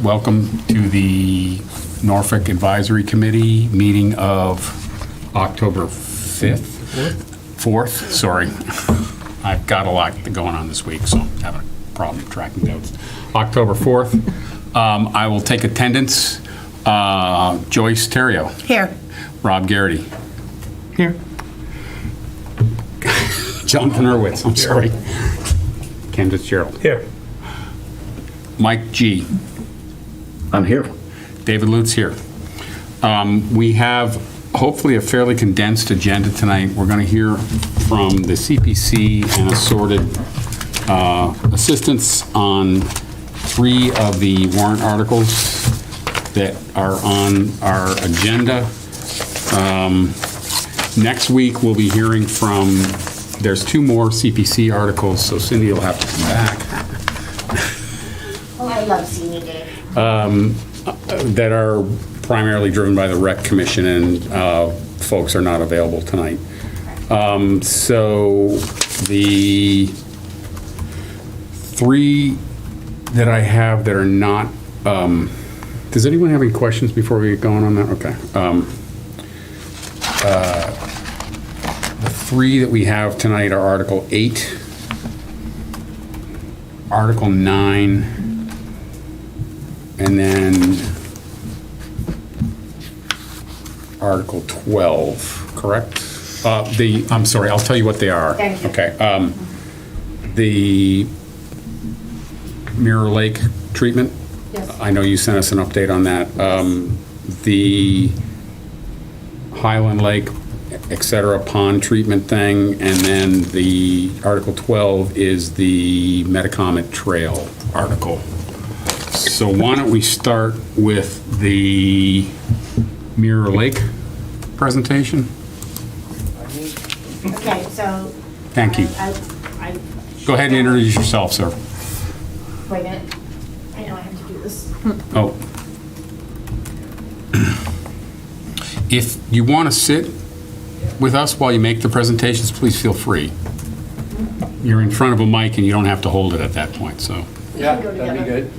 welcome to the Norfolk Advisory Committee meeting of October 4th, sorry. I've got a lot going on this week, so I'm having a problem tracking notes. October 4th. I will take attendance. Joyce Terrio. Here. Rob Garrity. Here. Jonathan Hurwitz, I'm sorry. Ken Fitzgerald. Here. Mike G. I'm here. David Lutz here. We have hopefully a fairly condensed agenda tonight. We're going to hear from the CPC and assorted assistance on 3 of the warrant articles that are on our agenda. Next week, we'll be hearing from, there's 2 more CPC articles, so Cindy will have to come back. Oh, I love seeing you, Dave. That are primarily driven by the Rec Commission, and folks are not available tonight. So the 3 that I have that are not, does anyone have any questions before we get going on that? Okay. The 3 that we have tonight are Article 8, Article 9, and then Article 12, correct? I'm sorry, I'll tell you what they are. Thank you. Okay. The Mirror Lake treatment. Yes. I know you sent us an update on that. The Highland Lake, et cetera, pond treatment thing, and then the Article 12 is the Metacomet Trail article. So why don't we start with the Mirror Lake presentation? Okay, so. Thank you. I Go ahead and introduce yourself, sir. Wait a minute. I know I have to do this. Oh. If you want to sit with us while you make the presentations, please feel free. You're in front of a mic and you don't have to hold it at that point, so. Yeah, go that'd be together. good.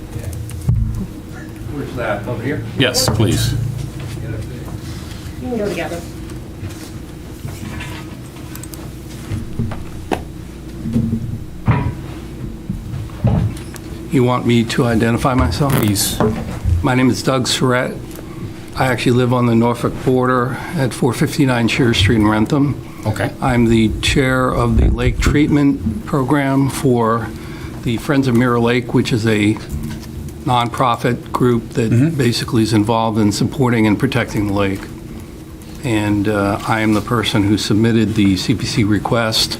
Where's that? Over here? Yes, please. You can go together. You want me to identify myself? Please. My name is Doug Surratt. I actually live on the Norfolk border at 459 Shears Street in Rentham. Okay. I'm the chair of the lake treatment program for the Friends of Mirror Lake, which is a nonprofit group that basically is involved in supporting and protecting the lake. And I am the person who submitted the CPC request,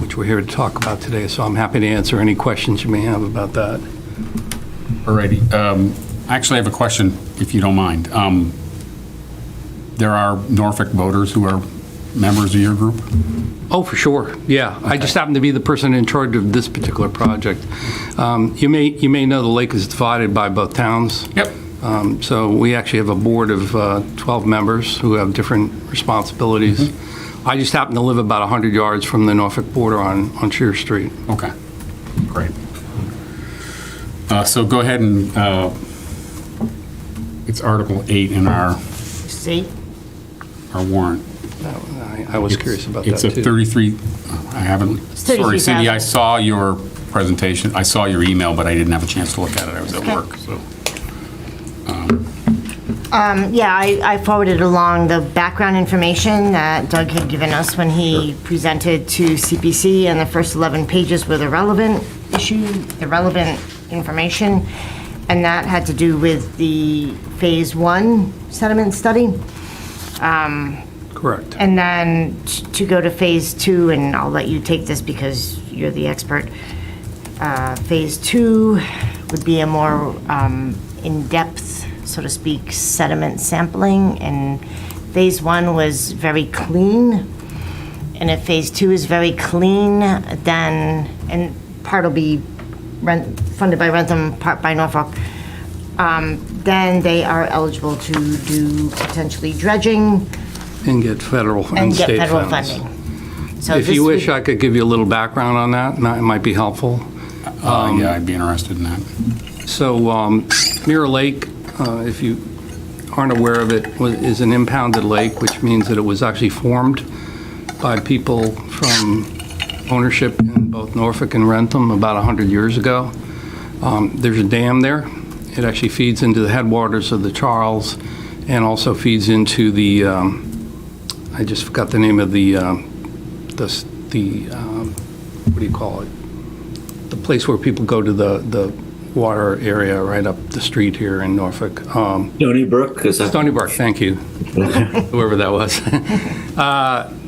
which we're here to talk about today. So I'm happy to answer any questions you may have about that. Alrighty. Actually, I have a question, if you don't mind. There are Norfolk voters who are members of your group? Oh, for sure, yeah. I just happen to be the person in charge of this particular project. You may know the lake is divided by both towns. Yep. So we actually have a board of 12 members who have different responsibilities. I just happen to live about 100 yards from the Norfolk border on Shears Street. Okay. Great. So go ahead and, it's Article 8 in our See? warrant. I was curious about that, It's a too. 33, I haven't, sorry, Cindy, I 33,000. saw your presentation, I saw your email, but I didn't have a chance to look at it, I was at Okay. work, so. Yeah, I forwarded along the background information that Doug had given us when he presented to CPC, and the first 11 pages were the relevant information, and that had to do with the Phase 1 sediment study. Correct. And then to go to Phase 2, and I'll let you take this because you're the expert. Phase 2 would be a more in-depth, so to speak, sediment sampling, and Phase 1 was very clean. And if Phase 2 is very clean, then, and part will be funded by Rentham, part by Norfolk, then they are eligible to do potentially dredging And get federal and and get state federal funds. funding. So If this you wish, would- I could give you a little background on that, and that might be helpful. Yeah, I'd be interested in that. So Mirror Lake, if you aren't aware of it, is an impounded lake, which means that it was actually formed by people from ownership in both Norfolk and Rentham about 100 years ago. There's a dam there. It actually feeds into the headwaters of the Charles and also feeds into the, I just forgot the name of the what do you call it? The place where people go to the water area right up the street here in Norfolk. Stony Brook, is that? Stony Brook, thank you, whoever that was.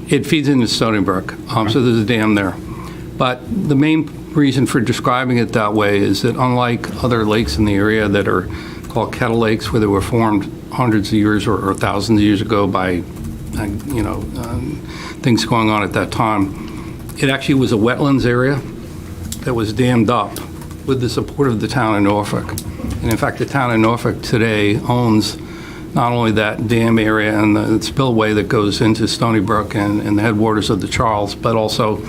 It feeds into Stony Brook, so there's a dam there. But the main reason for describing it that way is that unlike other lakes in the area that are called kettle lakes, where they were formed hundreds of years or thousands of years ago by, things going on at that time, it actually was a wetlands area that was dammed up with the support of the town of Norfolk. And in fact, the town of Norfolk today owns not only that dam area and the spillway that goes into Stony Brook and the headwaters of the Charles, but also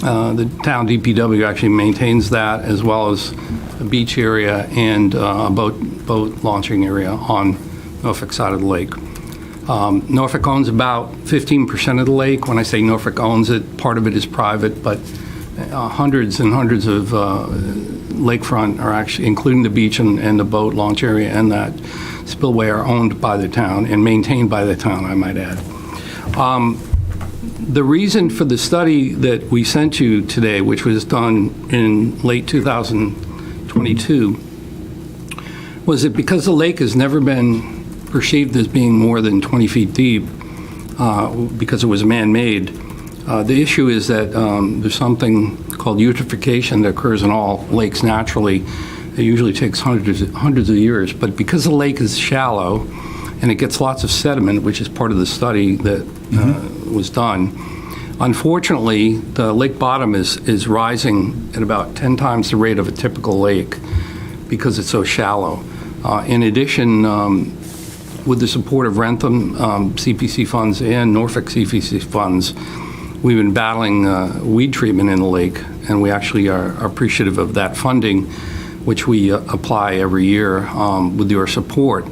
the town DPW actually maintains that, as well as a beach area and a boat launching area on Norfolk side of the lake. Norfolk owns about 15% of the lake. When I say Norfolk owns it, part of it is private, but hundreds and hundreds of lakefront are actually, including the beach and the boat launch area and that spillway, are owned by the town and maintained by the town, I might add. The reason for the study that we sent you today, which was done in late 2022, was that because the lake has never been perceived as being more than 20 feet deep, because it was man-made, the issue is that there's something called eutrophication that occurs in all lakes naturally. It usually takes hundreds of years, but because the lake is shallow and it gets lots of sediment, which is part of the study that was done, unfortunately, the lake bottom is rising at about 10 times the rate of a typical lake because it's so shallow. In addition, with the support of Rentham CPC funds and Norfolk CPC funds, we've been battling weed treatment in the lake, and we actually are appreciative of that funding, which we apply every year with your support.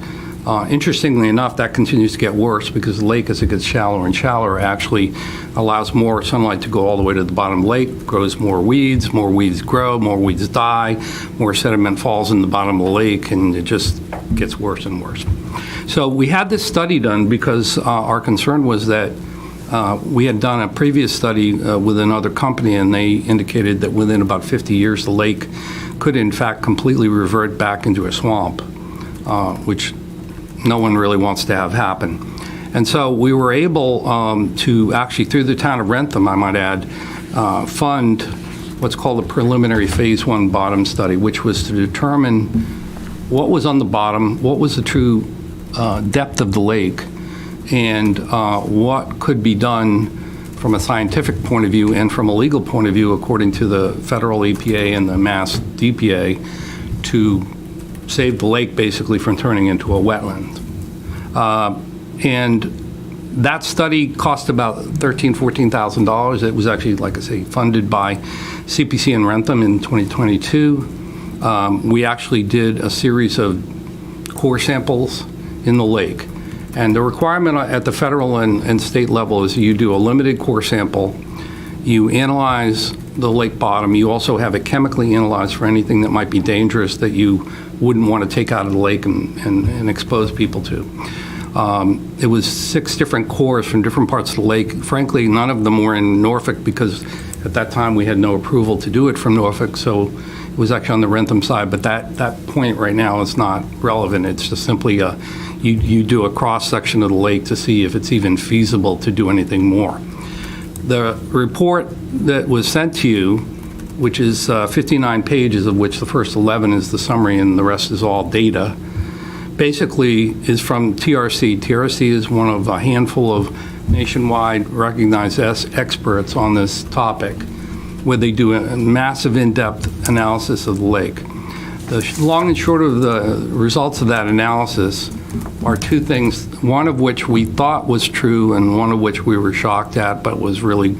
Interestingly enough, that continues to get worse because the lake, as it gets shallower and shallower, actually allows more sunlight to go all the way to the bottom of the lake, grows more weeds grow, more weeds die, more sediment falls in the bottom of the lake, and it just gets worse and worse. So we had this study done because our concern was that we had done a previous study with another company, and they indicated that within about 50 years, the lake could in fact completely revert back into a swamp, which no one really wants to have happen. And so we were able to actually, through the town of Rentham, I might add, fund what's called a preliminary phase 1 bottom study, which was to determine what was on the bottom, what was the true depth of the lake, and what could be done from a scientific point of view and from a legal point of view, according to the federal EPA and the Mass DPA, to save the lake basically from turning into a wetland. And that study cost about $13,000, $14,000. It was actually, like I say, funded by CPC and Rentham in 2022. We actually did a series of core samples in the lake. And the requirement at the federal and state level is you do a limited core sample, you analyze the lake bottom, you also have it chemically analyzed for anything that might be dangerous that you wouldn't want to take out of the lake and expose people to. It was 6 different cores from different parts of the lake. Frankly, none of them were in Norfolk because at that time we had no approval to do it from Norfolk, so it was actually on the Rentham side, but that point right now is not relevant. It's just simply you do a cross-section of the lake to see if it's even feasible to do anything more. The report that was sent to you, which is 59 pages, of which the first 11 is the summary and the rest is all data, basically is from TRC. TRC is one of a handful of nationwide recognized experts on this topic, where they do a massive in-depth analysis of the lake. The long and short of the results of that analysis are 2 things, one of which we thought was true and one of which we were shocked at, but was really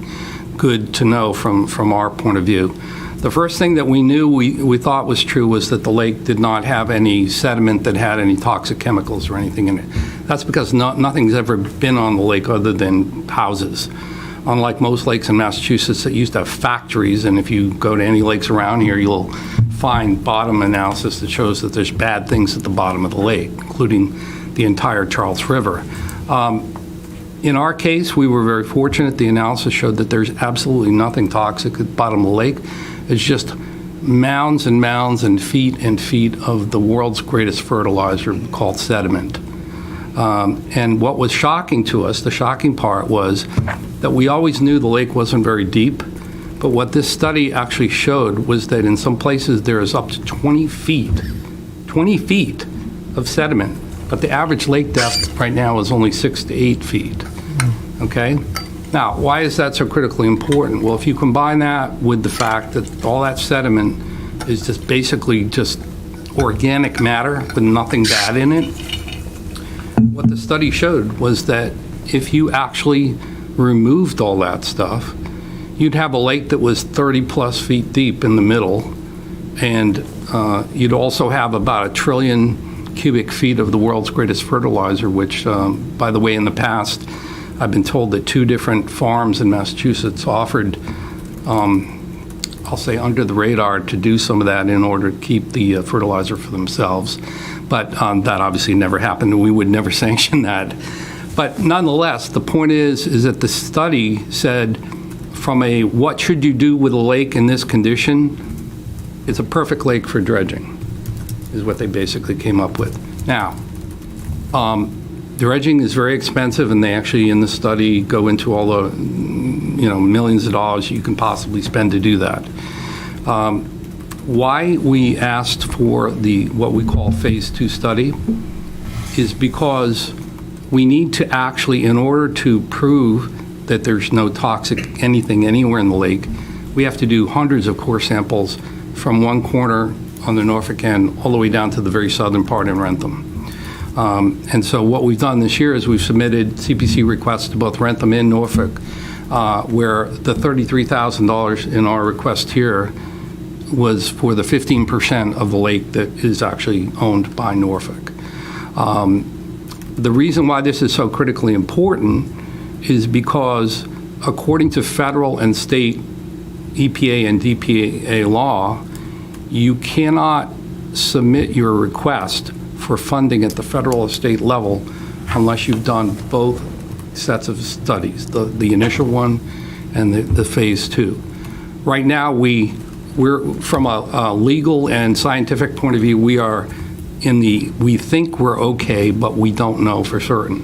good to know from our point of view. The first thing that we knew we thought was true was that the lake did not have any sediment that had any toxic chemicals or anything in it. That's because nothing's ever been on the lake other than houses. Unlike most lakes in Massachusetts that used to have factories, and if you go to any lakes around here, you'll find bottom analysis that shows that there's bad things at the bottom of the lake, including the entire Charles River. In our case, we were very fortunate. The analysis showed that there's absolutely nothing toxic at the bottom of the lake. It's just mounds and mounds and feet of the world's greatest fertilizer called sediment. And what was shocking to us, the shocking part was that we always knew the lake wasn't very deep, but what this study actually showed was that in some places there is up to 20 feet of sediment, but the average lake depth right now is only 6 to 8 feet, okay? Now, why is that so critically important? Well, if you combine that with the fact that all that sediment is just basically just organic matter with nothing bad in it, what the study showed was that if you actually removed all that stuff, you'd have a lake that was 30-plus feet deep in the middle, and you'd also have about 1 trillion cubic feet of the world's greatest fertilizer, which, by the way, in the past, I've been told that 2 different farms in Massachusetts offered, I'll say under the radar, to do some of that in order to keep the fertilizer for themselves. But that obviously never happened, and we would never sanction that. But nonetheless, the point is that the study said from a what should you do with a lake in this condition, it's a perfect lake for dredging, is what they basically came up with. Now, dredging is very expensive, and they actually, in the study, go into all the, millions of dollars you can possibly spend to do that. Why we asked for what we call Phase 2 study is because we need to actually, in order to prove that there's no toxic anything anywhere in the lake, we have to do hundreds of core samples from one corner on the Norfolk end all the way down to the very southern part in Rentham. And so what we've done this year is we've submitted CPC requests to both Rentham and Norfolk, where the $33,000 in our request here was for the 15% of the lake that is actually owned by Norfolk. The reason why this is so critically important is because according to federal and state EPA and DPA law, you cannot submit your request for funding at the federal or state level unless you've done both sets of studies, the initial one and the Phase 2. Right now, we're from a legal and scientific point of view, we think we're okay, but we don't know for certain.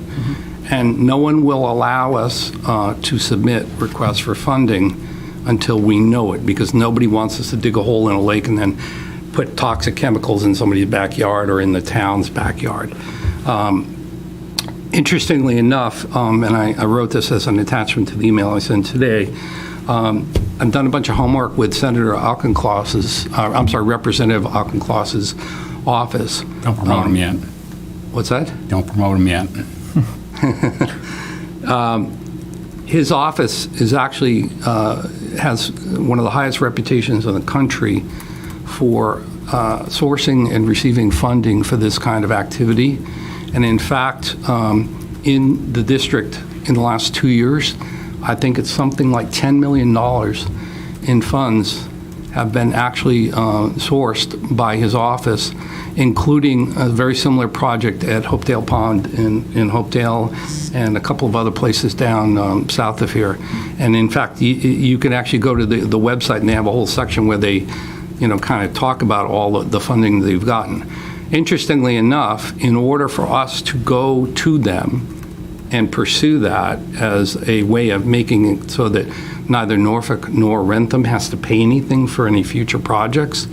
And no one will allow us to submit requests for funding until we know it, because nobody wants us to dig a hole in a lake and then put toxic chemicals in somebody's backyard or in the town's backyard. Interestingly enough, and I wrote this as an attachment to the email I sent today, I've done a bunch of homework with Representative Auchincloss's office. Don't promote him yet. What's that? Don't promote him yet. His office is actually has one of the highest reputations in the country for sourcing and receiving funding for this kind of activity. And in fact, in the district in the last 2 years, I think it's something like $10 million in funds have been actually sourced by his office, including a very similar project at Hopedale Pond in Hopedale and a couple of other places down south of here. And in fact, you can actually go to the website, and they have a whole section where they, kind of talk about all the funding they've gotten. Interestingly enough, in order for us to go to them and pursue that as a way of making it so that neither Norfolk nor Rentham has to pay anything for any future projects,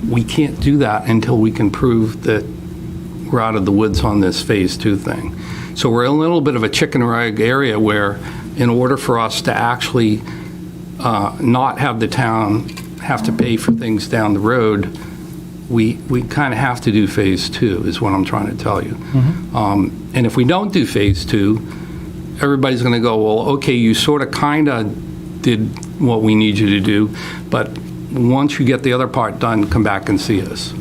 we can't do that until we can prove that we're out of the woods on this Phase 2 thing. So we're in a little bit of a chicken or egg area where, in order for us to actually not have the town have to pay for things down the road, we kind of have to do Phase 2, is what I'm trying to tell you. And if we don't do Phase 2, everybody's going to go, well, okay, you sort of kind of did what we need you to do, but once you get the other part done, come back and see us.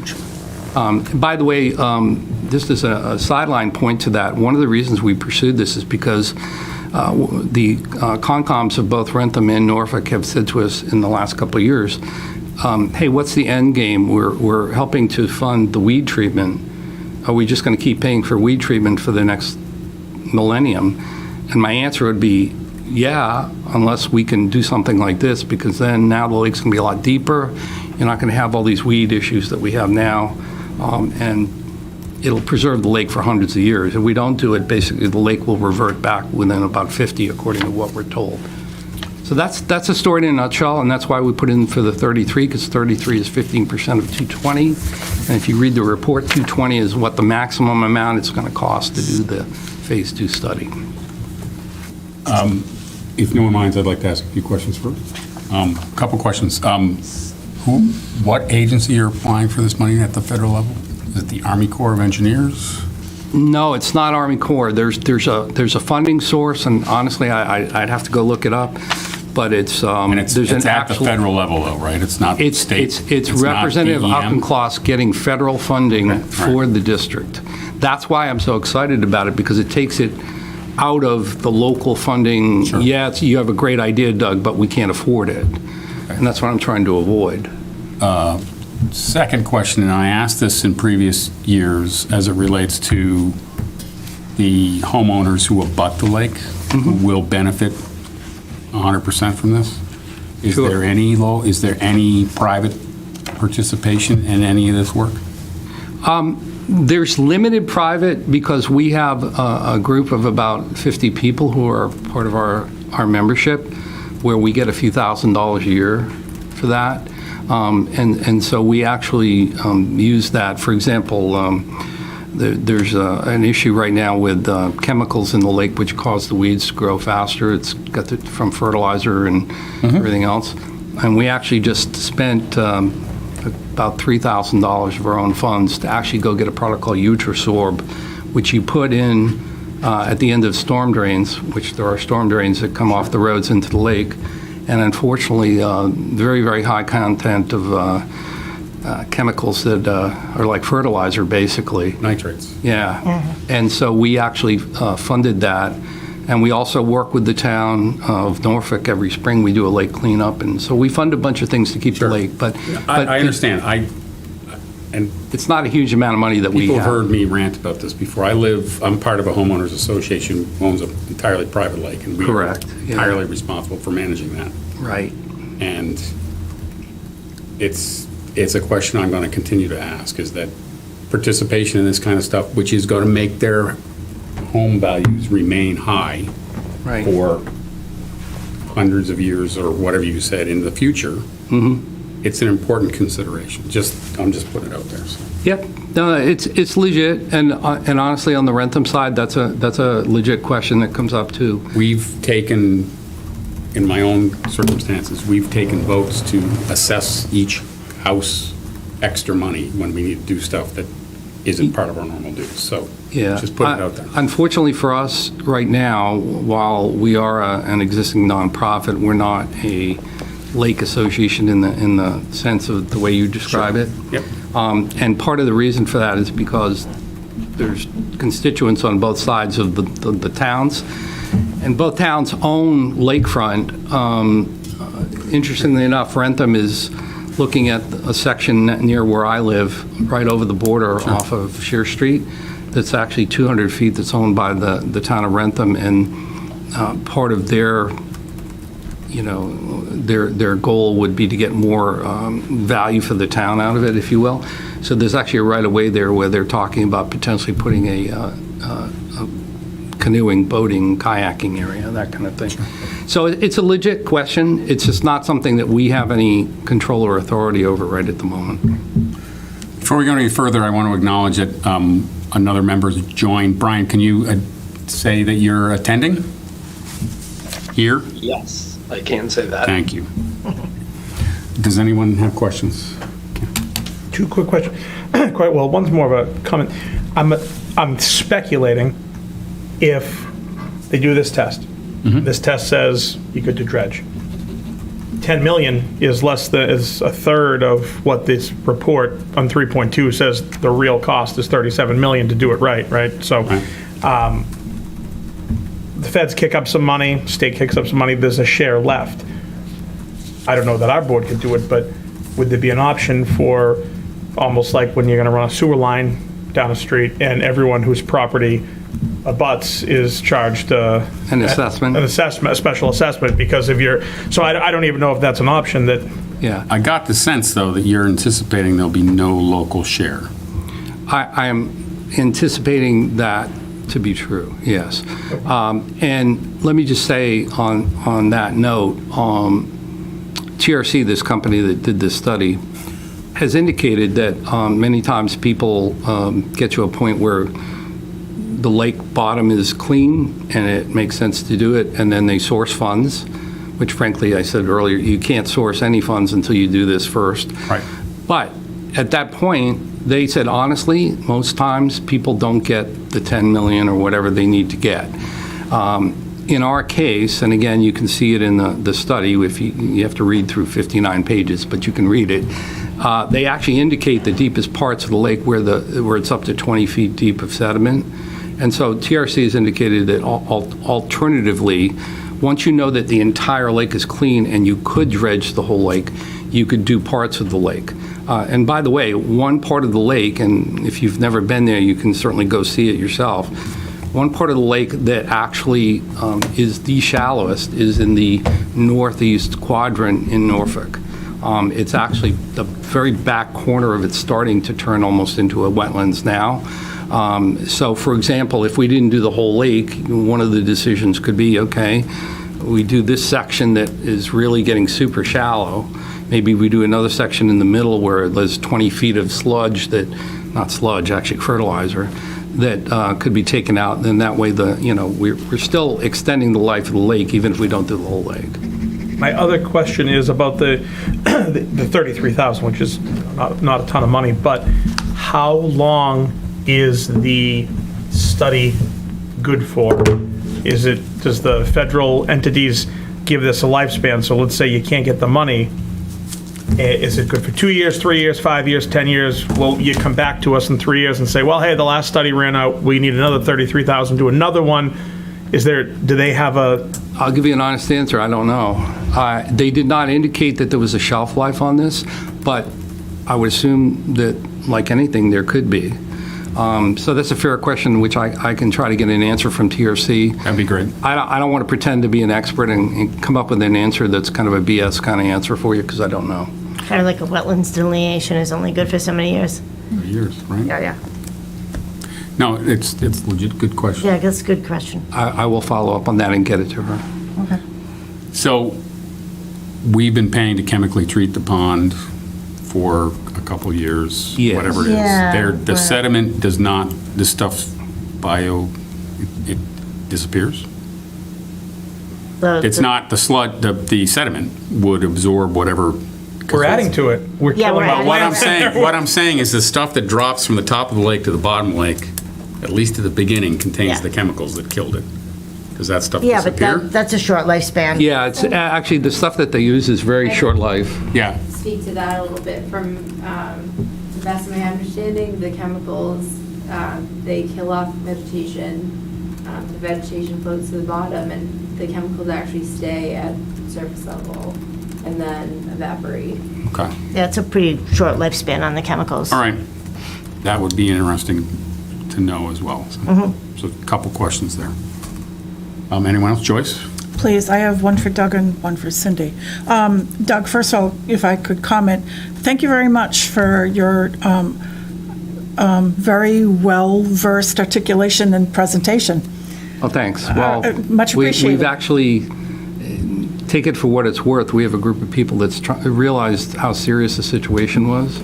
By the way, this is a sideline point to that. One of the reasons we pursued this is because the Concoms of both Rentham and Norfolk have said to us in the last couple of years, hey, what's the end game? We're helping to fund the weed treatment. Are we just going to keep paying for weed treatment for the next millennium? And my answer would be, yeah, unless we can do something like this, because then now the lake's going to be a lot deeper. You're not going to have all these weed issues that we have now, and it'll preserve the lake for hundreds of years. If we don't do it, basically the lake will revert back within about 50, according to what we're told. So that's a story in a nutshell, and that's why we put in for the 33, because 33 is 15% of 220. And if you read the report, 220 is what the maximum amount it's going to cost to do the Phase 2 study. If no one minds, I'd like to ask a few questions first. Couple questions. What agency are applying for this money at the federal level? Is it the Army Corps of Engineers? No, it's not Army Corps. There's a funding source, and honestly, I'd have to go look it up, but it's And it's there's an at the actual. federal level, though, right? It's not It's state? it's not Representative DEM? Auchincloss getting federal funding Right. for the district. That's why I'm so excited about it, because it takes it out of the local funding. Sure. Yeah, you have a great idea, Doug, but we can't afford it. And that's what I'm trying to avoid. Second question, and I asked this in previous years as it relates to the homeowners who abut the lake, who will benefit 100% from this. Is Sure. is there any private participation in any of this work? There's limited private because we have a group of about 50 people who are part of our membership, where we get a few $1,000s a year for that. And so we actually use that. For example, there's an issue right now with chemicals in the lake which cause the weeds to grow faster. It's got from fertilizer and everything else. And we actually just spent about $3,000 of our own funds to actually go get a product called Utrasorb, which you put in at the end of storm drains, which there are storm drains that come off the roads into the lake. And unfortunately, very, very high content of chemicals that are like fertilizer, basically. Nitrates. Yeah. And so we actually funded that. And we also work with the town of Norfolk. Every spring, we do a lake cleanup. And so we fund a bunch of things to keep Sure. the lake. But I understand. And it's not a huge amount of money that we people have. have heard me rant about this before. I'm part of a homeowners association who owns an entirely private lake, and we are Correct, yeah. entirely responsible for managing that. Right. And it's a question I'm going to continue to ask, is that participation in this kind of stuff, which is going to make their home values remain high Right. for hundreds of years or whatever you said in the future, it's an important consideration. I'm just putting it out there. So. Yep. No, it's legit. And honestly, on the Rentham side, that's a legit question that comes up too. We've taken, in my own circumstances, we've taken votes to assess each house extra money when we need to do stuff that isn't part of our normal dues. So Yeah. just put it out there. Unfortunately for us, right now, while we are an existing nonprofit, we're not a lake association in the sense of the way you describe it. Yep. And part of the reason for that is because there's constituents on both sides of the towns, and both towns own lakefront. Interestingly enough, Rentham is looking at a section near where I live, right over the border off of Shear Street, that's actually 200 feet that's owned by the town of Rentham, and part of their, their goal would be to get more value for the town out of it, if you will. So there's actually a right-of-way there where they're talking about potentially putting a canoeing, boating, kayaking area, that kind of thing. So it's a legit question. It's just not something that we have any control or authority over right at the moment. Before we go any further, I want to acknowledge that another member has joined. Brian, can you say that you're attending here? Yes, I can say that. Thank you. Does anyone have questions? Two quick questions. Quite well. One's more of a comment. I'm speculating if they do this test. This test says you could do dredge. 10 million is is a third of what this report on 3.2 says the real cost is 37 million to do it right? So, the feds kick up some money, state kicks up some money, there's a share left. I don't know that our board could do it, but would there be an option for, almost like when you're gonna run a sewer line down a street and everyone whose property abuts is charged An assessment? a special assessment because of so I don't even know if that's an option that, Yeah. I got the sense, though, that you're anticipating there'll be no local share. I am anticipating that to be true, yes. And let me just say on that note, TRC, this company that did this study, has indicated that many times people get to a point where the lake bottom is clean and it makes sense to do it, and then they source funds, which frankly, I said earlier, you can't source any funds until you do this first. Right. But at that point, they said, honestly, most times people don't get the 10 million or whatever they need to get. In our case, and again, you can see it in the study, if you have to read through 59 pages, but you can read it. They actually indicate the deepest parts of the lake where it's up to 20 feet deep of sediment. And so TRC has indicated that alternatively, once you know that the entire lake is clean and you could dredge the whole lake, you could do parts of the lake. And by the way, one part of the lake, and if you've never been there, you can certainly go see it yourself. One part of the lake that actually is the shallowest is in the northeast quadrant in Norfolk. It's actually the very back corner of it starting to turn almost into a wetlands now. So for example, if we didn't do the whole lake, one of the decisions could be, okay, we do this section that is really getting super shallow. Maybe we do another section in the middle where there's 20 feet of sludge not sludge, actually fertilizer, that could be taken out. Then that way we're still extending the life of the lake even if we don't do the whole lake. my other question is about the 33,000, which is not a ton of money, but how long is the study good for? Does the federal entities give this a lifespan? So let's say you can't get the money. Is it good for 2 years, 3 years, 5 years, 10 years? Will you come back to us in 3 years and say, well, hey, the last study ran out, we need another 33,000, do another one? Do they have a... I'll give you an honest answer, I don't know. They did not indicate that there was a shelf life on this, but I would assume that, like anything, there could be. So that's a fair question, which I can try to get an answer from TRC. That'd be great. I don't want to pretend to be an expert and come up with an answer that's kind of a BS kind of answer for you, because I don't know. Kind of like a wetlands delineation is only good for so many years. Years, right? Yeah. No, it's legit, good question. Yeah, that's a good question. I will follow up on that and get it to her. Okay. So, we've been paying to chemically treat the pond for a couple years, Yes. whatever it is. Yeah, The right. sediment does not, this stuff's it disappears. It's not the sludge, the sediment would absorb whatever. We're adding to it. We're Yeah, killing we're the adding. What I'm saying is the stuff that drops from the top of the lake to the bottom of the lake, at least at the beginning, contains Yeah. the chemicals that killed it. Does that stuff Yeah, but disappear? that's a short lifespan. Yeah, it's actually, the stuff that they use is very short life. Yeah. Speak to that a little bit. From the best of my understanding, the chemicals, they kill off vegetation. The vegetation floats to the bottom, and the chemicals actually stay at surface level and then evaporate. Okay. Yeah, it's a pretty short lifespan on the chemicals. All right. That would be interesting to know as well. So a couple questions there. Anyone else? Joyce? Please, I have one for Doug and one for Cindy. Doug, first of all, if I could comment, thank you very much for your very well-versed articulation and presentation. Oh, thanks. Well, much appreciated. We've actually, take it for what it's worth, we have a group of people that's realized how serious the situation was.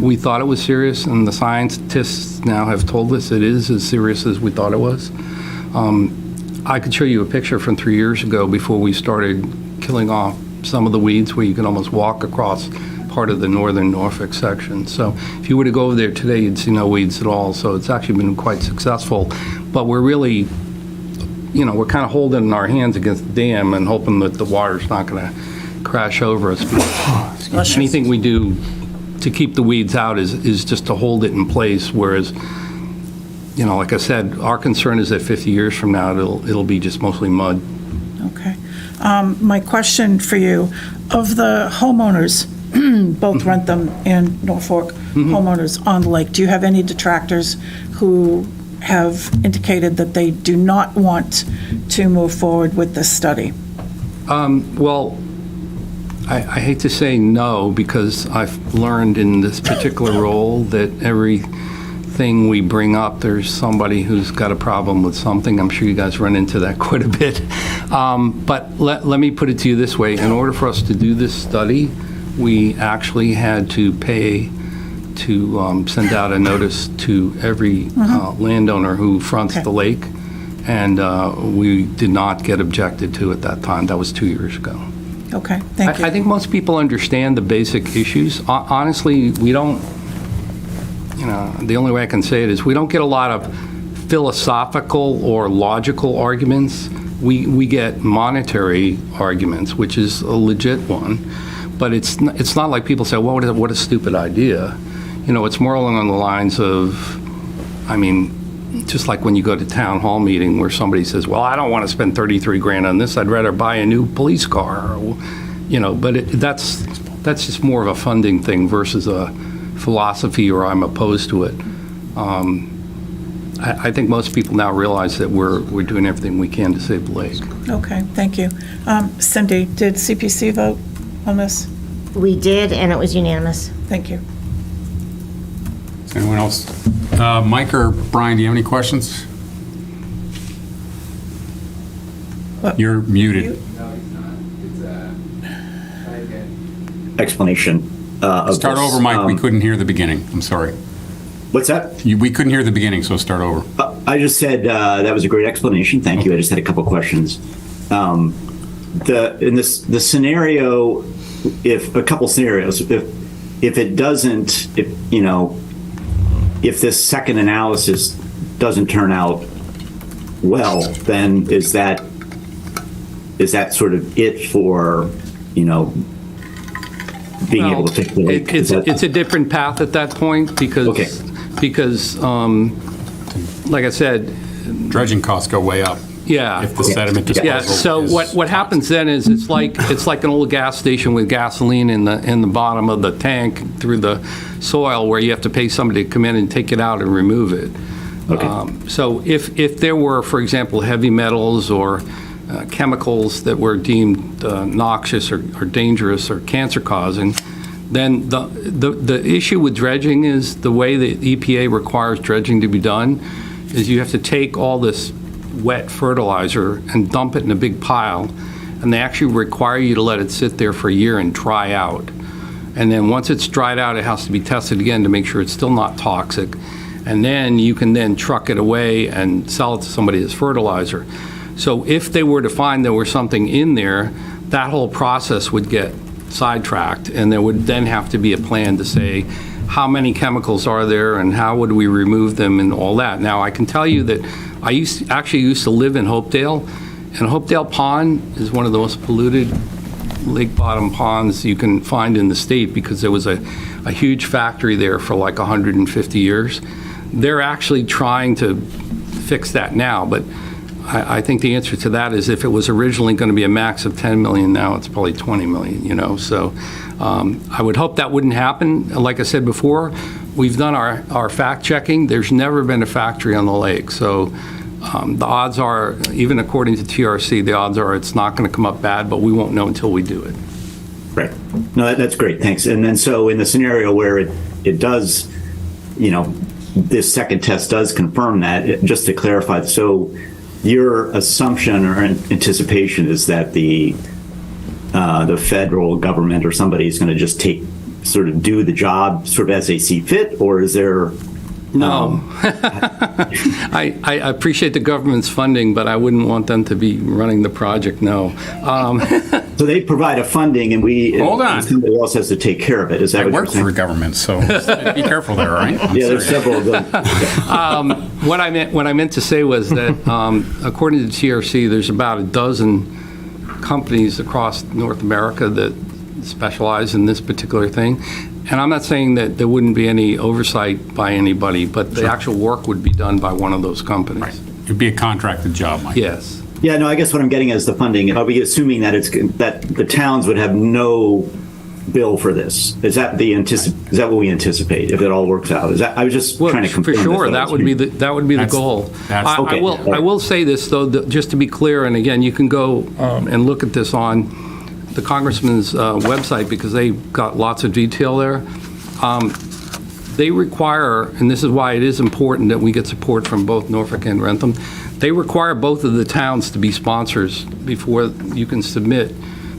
We thought it was serious, and the scientists now have told us it is as serious as we thought it was. I could show you a picture from 3 years ago before we started killing off some of the weeds where you can almost walk across part of the northern Norfolk section. So if you were to go over there today, you'd see no weeds at all. So it's actually been quite successful. But we're really, we're kind of holding our hands against the dam and hoping that the water's not going to crash over us. Anything we do to keep the weeds out is just to hold it in place, whereas, like I said, our concern is that 50 years from now, it'll be just mostly mud. Okay. My question for you, of the homeowners, both Rentham and Norfolk homeowners on the lake, do you have any detractors who have indicated that they do not want to move forward with this study? Well, I hate to say no, because I've learned in this particular role that everything we bring up, there's somebody who's got a problem with something. I'm sure you guys run into that quite a bit. But let me put it to you this way. In order for us to do this study, we actually had to pay to send out a notice to every landowner who fronts the lake, and we did not get objected to at that time. That was 2 years ago. Okay, thank you. I think most people understand the basic issues. Honestly, we don't, the only way I can say it is we don't get a lot of philosophical or logical arguments. We get monetary arguments, which is a legit one. But it's not like people say, well, what a stupid idea. It's more along the lines of, just like when you go to town hall meeting where somebody says, well, I don't want to spend 33 grand on this, I'd rather buy a new police car, but that's just more of a funding thing versus a philosophy or I'm opposed to it. I think most people now realize that we're doing everything we can to save the lake. Okay, thank you. Cindy, did CPC vote on this? We did, and it was unanimous. Thank you. Is anyone else? Mike or Brian, do you have any questions? What? You're muted. Explanation. Of Start this. over, Mike. We couldn't hear the beginning. I'm sorry. What's that? We couldn't hear the beginning, so start over. I just said that was a great explanation. Thank you. I just had a couple questions. The scenario, if a couple scenarios, if it doesn't, if this second analysis doesn't turn out well, then is that sort of it for being able to fix the lake? It's a different path at that point because like I said, Dredging costs go way up. Yeah. If the sediment disposal. Yeah, so what happens then is it's like an old gas station with gasoline in the bottom of the tank through the soil where you have to pay somebody to come in and take it out and remove it. Okay. So if there were, for example, heavy metals or chemicals that were deemed noxious or dangerous or cancer-causing, then the issue with dredging is the way the EPA requires dredging to be done is you have to take all this wet fertilizer and dump it in a big pile, and they actually require you to let it sit there for a year and dry out. And then once it's dried out, it has to be tested again to make sure it's still not toxic. And then you can then truck it away and sell it to somebody as fertilizer. So if they were to find there was something in there, that whole process would get sidetracked, and there would then have to be a plan to say, how many chemicals are there and how would we remove them and all that. Now, I can tell you that I actually used to live in Hopedale, and Hopedale Pond is one of the most polluted lake bottom ponds you can find in the state because there was a huge factory there for like 150 years. They're actually trying to fix that now, but I think the answer to that is if it was originally going to be a max of 10 million, now it's probably 20 million, So I would hope that wouldn't happen. Like I said before, we've done our fact checking. There's never been a factory on the lake. So the odds are, even according to TRC, the odds are it's not going to come up bad, but we won't know until we do it. Right. No, that's great. Thanks. And then so in the scenario where it does, this second test does confirm that, just to clarify, so your assumption or anticipation is that the federal government or somebody is going to just do the job sort of as they see fit, or is there? No. I appreciate the government's funding, but I wouldn't want them to be running the project, no. So they provide a funding and Hold on. somebody else has to take care of it. Is that I what work you're saying? for government, so be careful there, all right? Yeah, there's several of them. What I meant to say was that according to TRC, there's about a dozen companies across North America that specialize in this particular thing. And I'm not saying that there wouldn't be any oversight by anybody, but the actual work would be done by one of those companies. Right. It'd be a contracted job, Mike. Yes. Yeah, no, I guess what I'm getting is the funding. Are we assuming that that the towns would have no bill for this? Is that what we anticipate if it all works out? I was just Well, trying to for confirm sure, that would be the That's- goal. that's- Okay. I will say this, though, just to be clear, and again, you can go and look at this on the Congressman's website, because they've got lots of detail there. They require, and this is why it is important that we get support from both Norfolk and Rentham, they require both of the towns to be sponsors before you can submit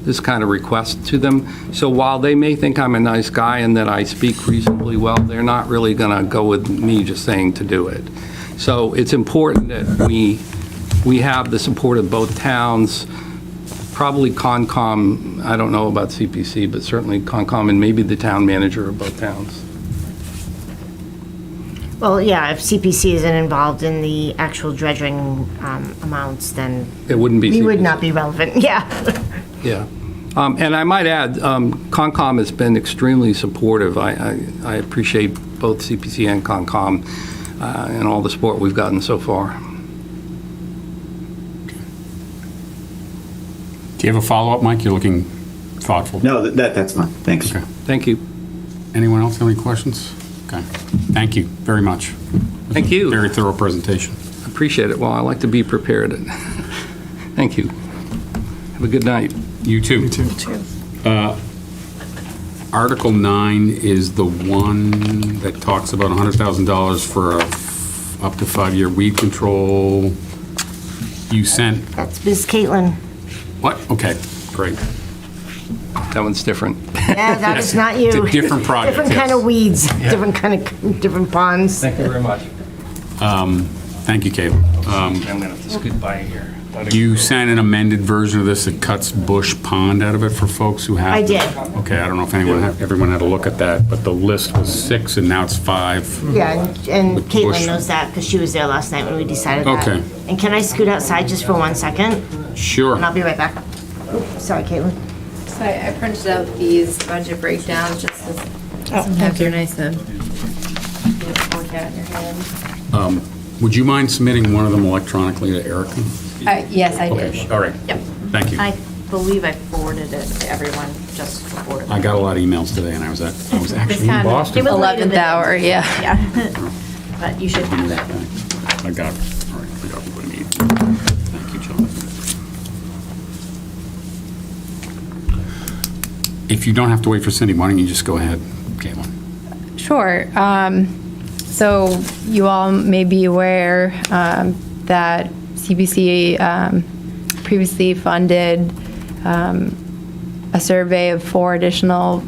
this kind of request to them. So while they may think I'm a nice guy and that I speak reasonably well, they're not really going to go with me just saying to do it. So it's important that we have the support of both towns, probably Concom, I don't know about CPC, but certainly Concom and maybe the town manager of both towns. Well, yeah, if CPC isn't involved in the actual dredging amounts, then It wouldn't be we would CPC. not be relevant, yeah. Yeah. And I might add, Concom has been extremely supportive. I appreciate both CPC and Concom and all the support we've gotten so far. Do you have a follow-up, Mike? You're looking thoughtful. No, that's fine. Thanks. Okay. Thank you. Anyone else have any questions? Okay. Thank you very much. Thank you. Very thorough presentation. Appreciate it. Well, I like to be prepared. Thank you. Have a good night. You too. You too. Article 9 is the one that talks about $100,000 for a up to 5-year weed control. You sent, That's Ms. Caitlin. what? Okay, great. That one's different. Yeah, that is not you. It's a different project, Different kind yes. of weeds, different ponds. Thank you very much. Thank you, Caleb. I'm going to have to scoot by here. You sent an amended version of this that cuts Bush Pond out of it for folks who have. I did. Okay, I don't know if everyone had a look at that, but the list was 6 and now it's 5. Yeah, and With Caitlin Bush. knows that because she was there last night when we decided that. Okay. And can I scoot outside just for 1 second? Sure. And I'll be right back. Oops, sorry, Caitlin. So I printed out these budget breakdowns just as sometimes thank they're nice to look at in your hand. Would you mind submitting one of them electronically to Erica? Yes, I Okay, did. all right. Yep. Thank you. I believe I forwarded it to everyone just before. I got a lot of emails today and I was actually in kind of- Boston. it was- 11th hour, yeah. Yeah, but you should have it. I got it. All right, I got what I need. Thank you, John. If you don't have to wait for Cindy, why don't you just go ahead, Caitlin? Sure. So you all may be aware that CPC previously funded a survey of 4 additional,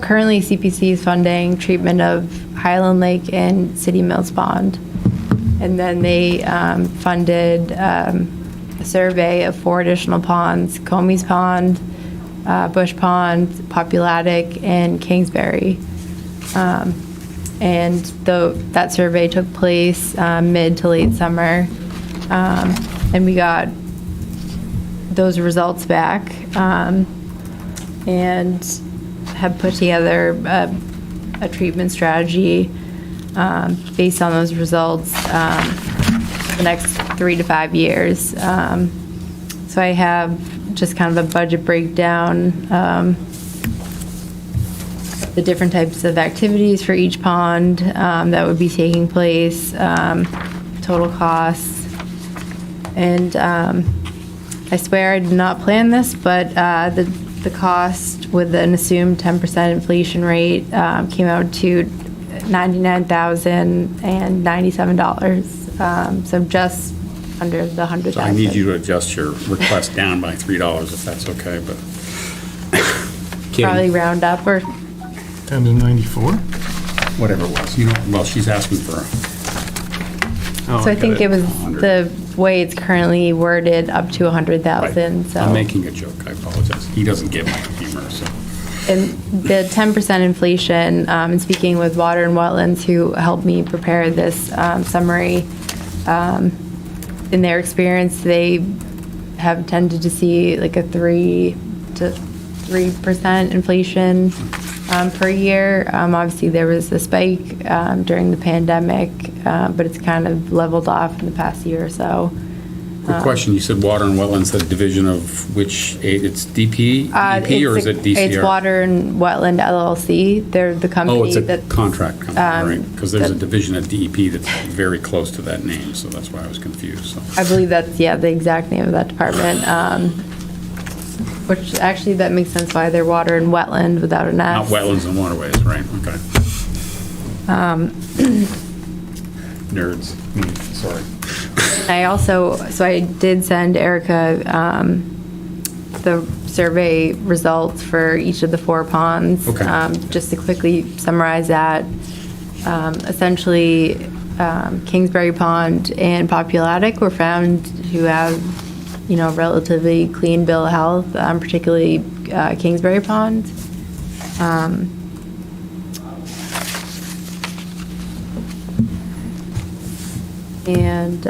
currently CPC is funding treatment of Highland Lake and City Mills Pond. And then they funded a survey of 4 additional ponds, Comey's Pond, Bush Pond, Populatic, and Kingsbury. And that survey took place mid to late summer, and we got those results back, and have put together a treatment strategy based on those results for the next 3 to 5 years. So I have just kind of a budget breakdown, the different types of activities for each pond that would be taking place, total costs. And I swear I did not plan this, but the cost with an assumed 10% inflation rate came out to $99,097. So just under the $100,000. So I need you to adjust your request down by $3 if that's okay, but. Probably round up or. Down to 94? Whatever it was. Well, she's asking for. So I think it was the way it's currently worded up to 100,000, so. I'm making a joke, I apologize. He doesn't get my humor, so. And the 10% inflation, and speaking with Water and Wetlands, who helped me prepare this summary, in their experience, they have tended to see like a 3 to 3% inflation per year. Obviously, there was a spike during the pandemic, but it's kind of leveled off in the past year or so. Quick question, you said Water and Wetlands, the division of which, it's DP, DEP, or is it DCR? It's Water and Wetland LLC. They're the company Oh, it's a that. contract company, right? Because there's a that- division at DEP that's very close to that name, so that's why I was confused, so. I believe that's, yeah, the exact name of that department. Which actually, that makes sense why they're Water and Wetland without an Not S. wetlands and waterways, right, okay. Nerds, sorry. I did send Erica the survey results for each of the 4 ponds. Okay. Just to quickly summarize that, essentially, Kingsbury Pond and Populatic were found to have, relatively clean bill of health, particularly Kingsbury Pond. And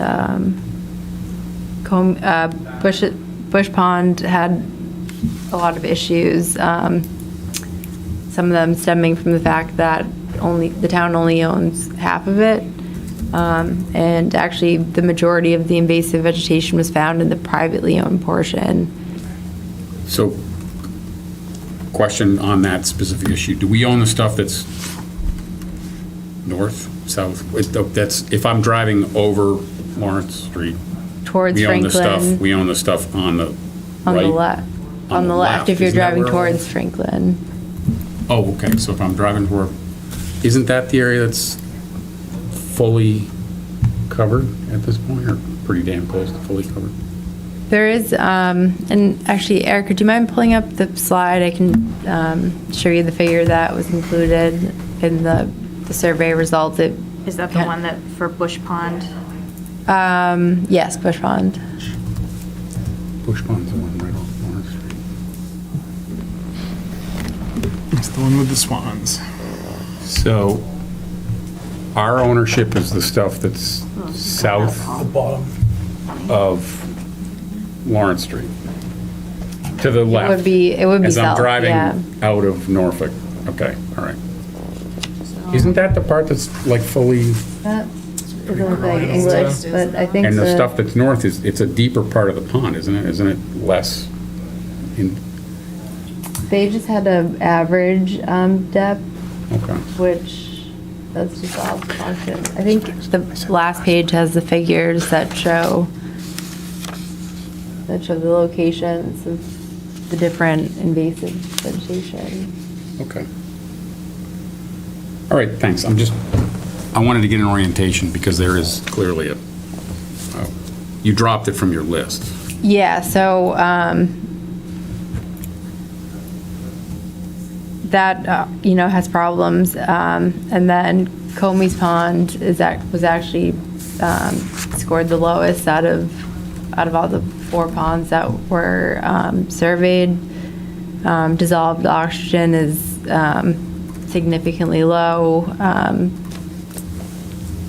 Bush Pond had a lot of issues. Some of them stemming from the fact that the town only owns half of it. And actually, the majority of the invasive vegetation was found in the privately owned portion. So, question on that specific issue, do we own the stuff that's north, south? That's, if I'm driving over Lawrence Street, Towards we own the stuff, Franklin, we own the stuff on the on right? the left. On the left, if you're Isn't that driving where- towards Franklin. Oh, okay, so if I'm driving toward, isn't that the area that's fully covered at this point, or pretty damn close to fully covered? There is, and actually, Erica, do you mind pulling up the slide? I can show you the figure that was included in the survey results. Is that the one that for Bush Pond? Yes, Bush Pond. Bush Pond's the one right off Lawrence Street. It's the one with the swans. So, our ownership is the stuff that's south Bottom. of Lawrence Street, to the left. It would be As I'm south, driving yeah. out of Norfolk. Okay, all right. Isn't that the part that's like fully, That doesn't look like English, but I think and the stuff that's north is, it's a deeper part of the pond, isn't it? Isn't it less in, they just had an average depth, okay. which that's just all function. I think the last page has the figures that show the locations of the different invasive vegetation. Okay. All right, thanks. I wanted to get an orientation because there is clearly you dropped it from your list. Yeah, so that has problems, and then Comey's Pond was actually scored the lowest out of all the 4 ponds that were surveyed. Dissolved oxygen is significantly low.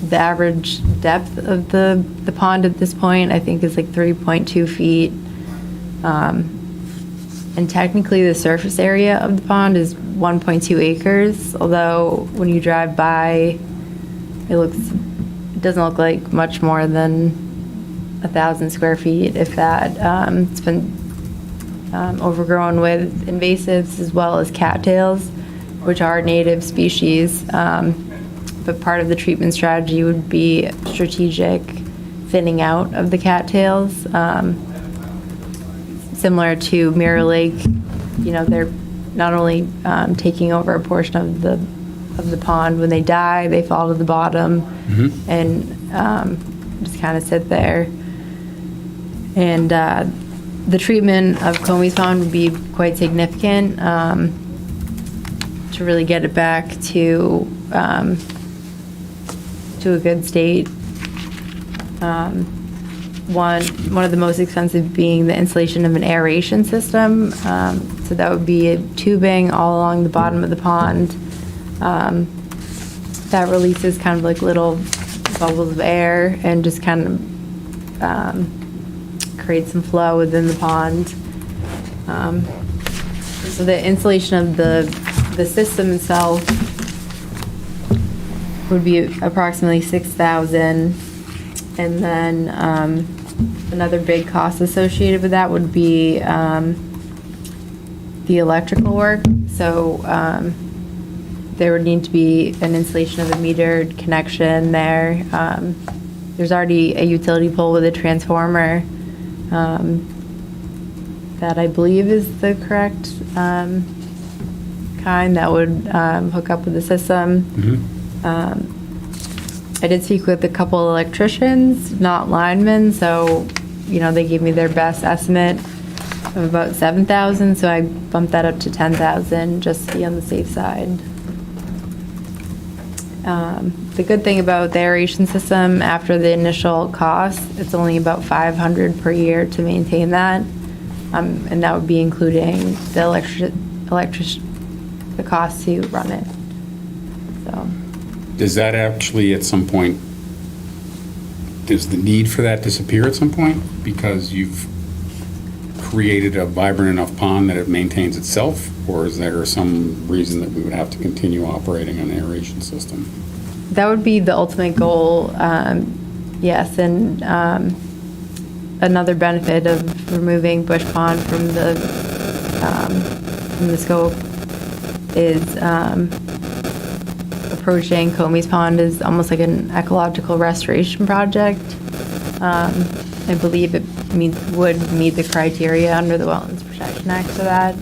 The average depth of the pond at this point, I think, is like 3.2 feet. And technically, the surface area of the pond is 1.2 acres, although when you drive by, it doesn't look like much more than 1,000 square feet, if that. It's been overgrown with invasives as well as cattails, which are native species. But part of the treatment strategy would be strategic thinning out of the cattails. Similar to Mirror Lake, they're not only taking over a portion of the pond. When they die, they fall to the bottom and just kind of sit there. And the treatment of Comey's Pond would be quite significant to really get it back to a good state. One of the most expensive being the installation of an aeration system. So that would be a tubing all along the bottom of the pond that releases kind of like little bubbles of air and just kind of create some flow within the pond. So the installation of the system itself would be approximately 6,000. And then another big cost associated with that would be the electrical work. So there would need to be an installation of a metered connection there. There's already a utility pole with a transformer that I believe is the correct kind that would hook up with the system. I did speak with a couple electricians, not linemen, so, they gave me their best estimate of about 7,000, so I bumped that up to 10,000 just to be on the safe side. The good thing about the aeration system, after the initial cost, it's only about 500 per year to maintain that, and that would be including the the cost to run it. So. Does that actually, at some point, does the need for that disappear at some point? Because you've created a vibrant enough pond that it maintains itself? Or is there some reason that we would have to continue operating an aeration system? That would be the ultimate goal, yes. And another benefit of removing Bush Pond from the scope is approaching Comey's Pond is almost like an ecological restoration project. I believe it would meet the criteria under the Wetlands Protection Act for that.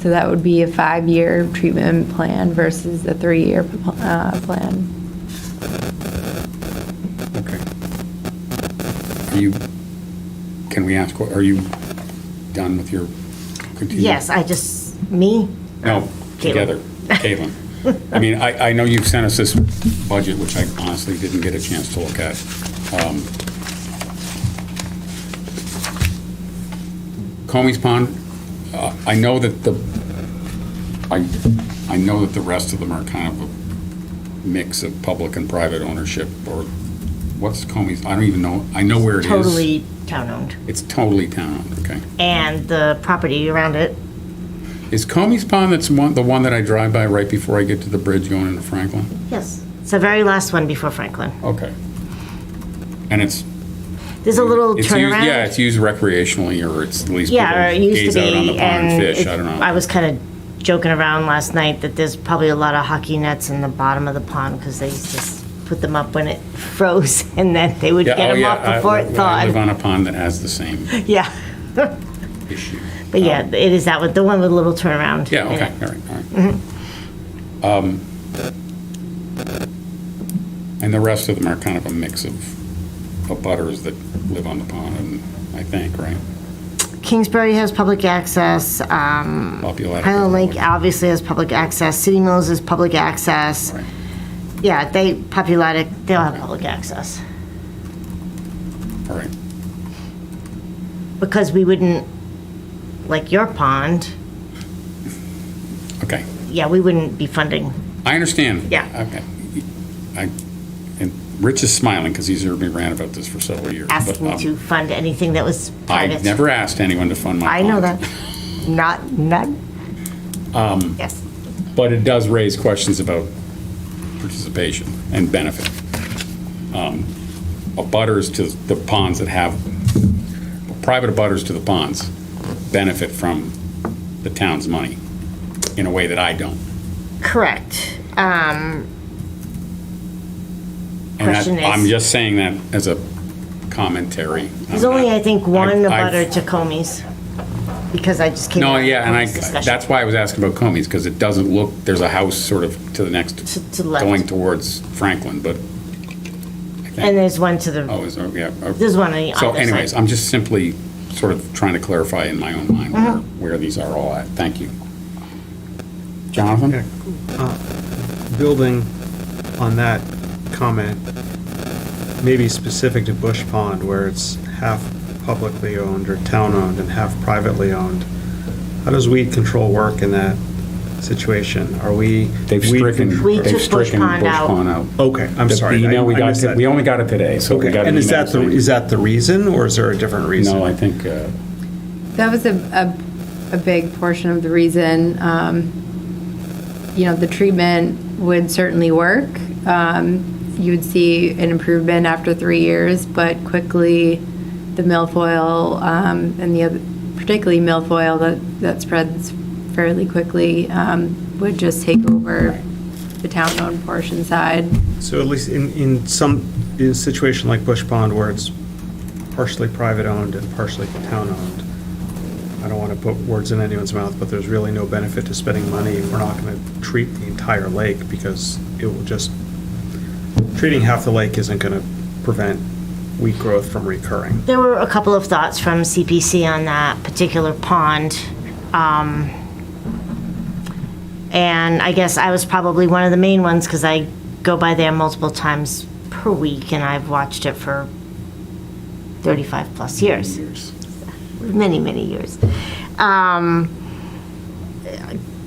So that would be a 5-year treatment plan versus a 3-year plan. Okay. Can we ask, are you done with your continuing? Yes, me? No, together, Caitlin. I mean, I know you've sent us this budget, which I honestly didn't get a chance to look at. Comey's Pond, I know that the rest of them are kind of a mix of public and private ownership, or what's Comey's? I don't even know. I know where it is. Totally town-owned. It's totally town-owned, okay. And the property around it. Is Comey's Pond the one that I drive by right before I get to the bridge going into Franklin? Yes. It's the very last one before Franklin. Okay. And there's a little it's turnaround. Yeah, it's used recreationally, or it's at least yeah, or it people used gaze to out on the be. pond and fish. And I don't know. I was kind of joking around last night that there's probably a lot of hockey nets in the bottom of the pond because they just put them up when it froze, and then they would get them off before it thawed. I live on a pond that has the same Yeah. issue. But yeah, it is that with the one with a little turnaround. Yeah, okay, all right. Mm-hmm. And the rest of them are kind of a mix of butters that live on the pond, and I think, right? Kingsbury has public access. Highland Lake obviously has public access. City Mills is public access. Right. Yeah, they'll have public access. All right. Because we wouldn't, like your pond, Okay. yeah, we wouldn't be funding. I understand. Yeah. Okay. And Rich is smiling because he's heard me rant about this for several years. Asked me to fund anything that was private. I've never asked anyone to fund my I know pond. that. Not. Yes. But it does raise questions about participation and benefit. Abutters to the ponds that have, private abutters to the ponds benefit from the town's money in a way that I don't. Correct. And Question is- I'm just saying that as a commentary. There's only, I think, one I've- abutter to Comey's, because I just came. No, out of yeah, and Comey's discussion. that's why I was asking about Comey's, because it doesn't look, there's a house sort of to the next, To the left. going towards Franklin, but. I think- And there's one to the, Oh, is there, yeah. there's one on the So other anyways, side. I'm just simply sort of trying to clarify in my own mind Uh-huh. where these are all at. Thank you. Jonathan? Building on that comment, maybe specific to Bush Pond, where it's half publicly owned or town-owned and half privately owned, how does weed control work in that situation? Are we? They've weed stricken con- We they've took Bush stricken Pond Bush out. Pond out. Okay, I'm The sorry. email we I got, missed that. we only got it today, so we Okay, got an and is email that saying- is that the reason, or is there a different reason? No, I think, That was a a big portion of the reason. The treatment would certainly work. You would see an improvement after 3 years, but quickly the milfoil and the other, particularly milfoil that spreads fairly quickly, would just take over the town-owned portion side. So at least in a situation like Bush Pond where it's partially private owned and partially town owned, I don't want to put words in anyone's mouth, but there's really no benefit to spending money if we're not going to treat the entire lake, because it will just, treating half the lake isn't going to prevent weed growth from recurring. There were a couple of thoughts from CPC on that particular pond. And I guess I was probably one of the main ones because I go by there multiple times per week and I've watched it for 35 plus years. Many, many years.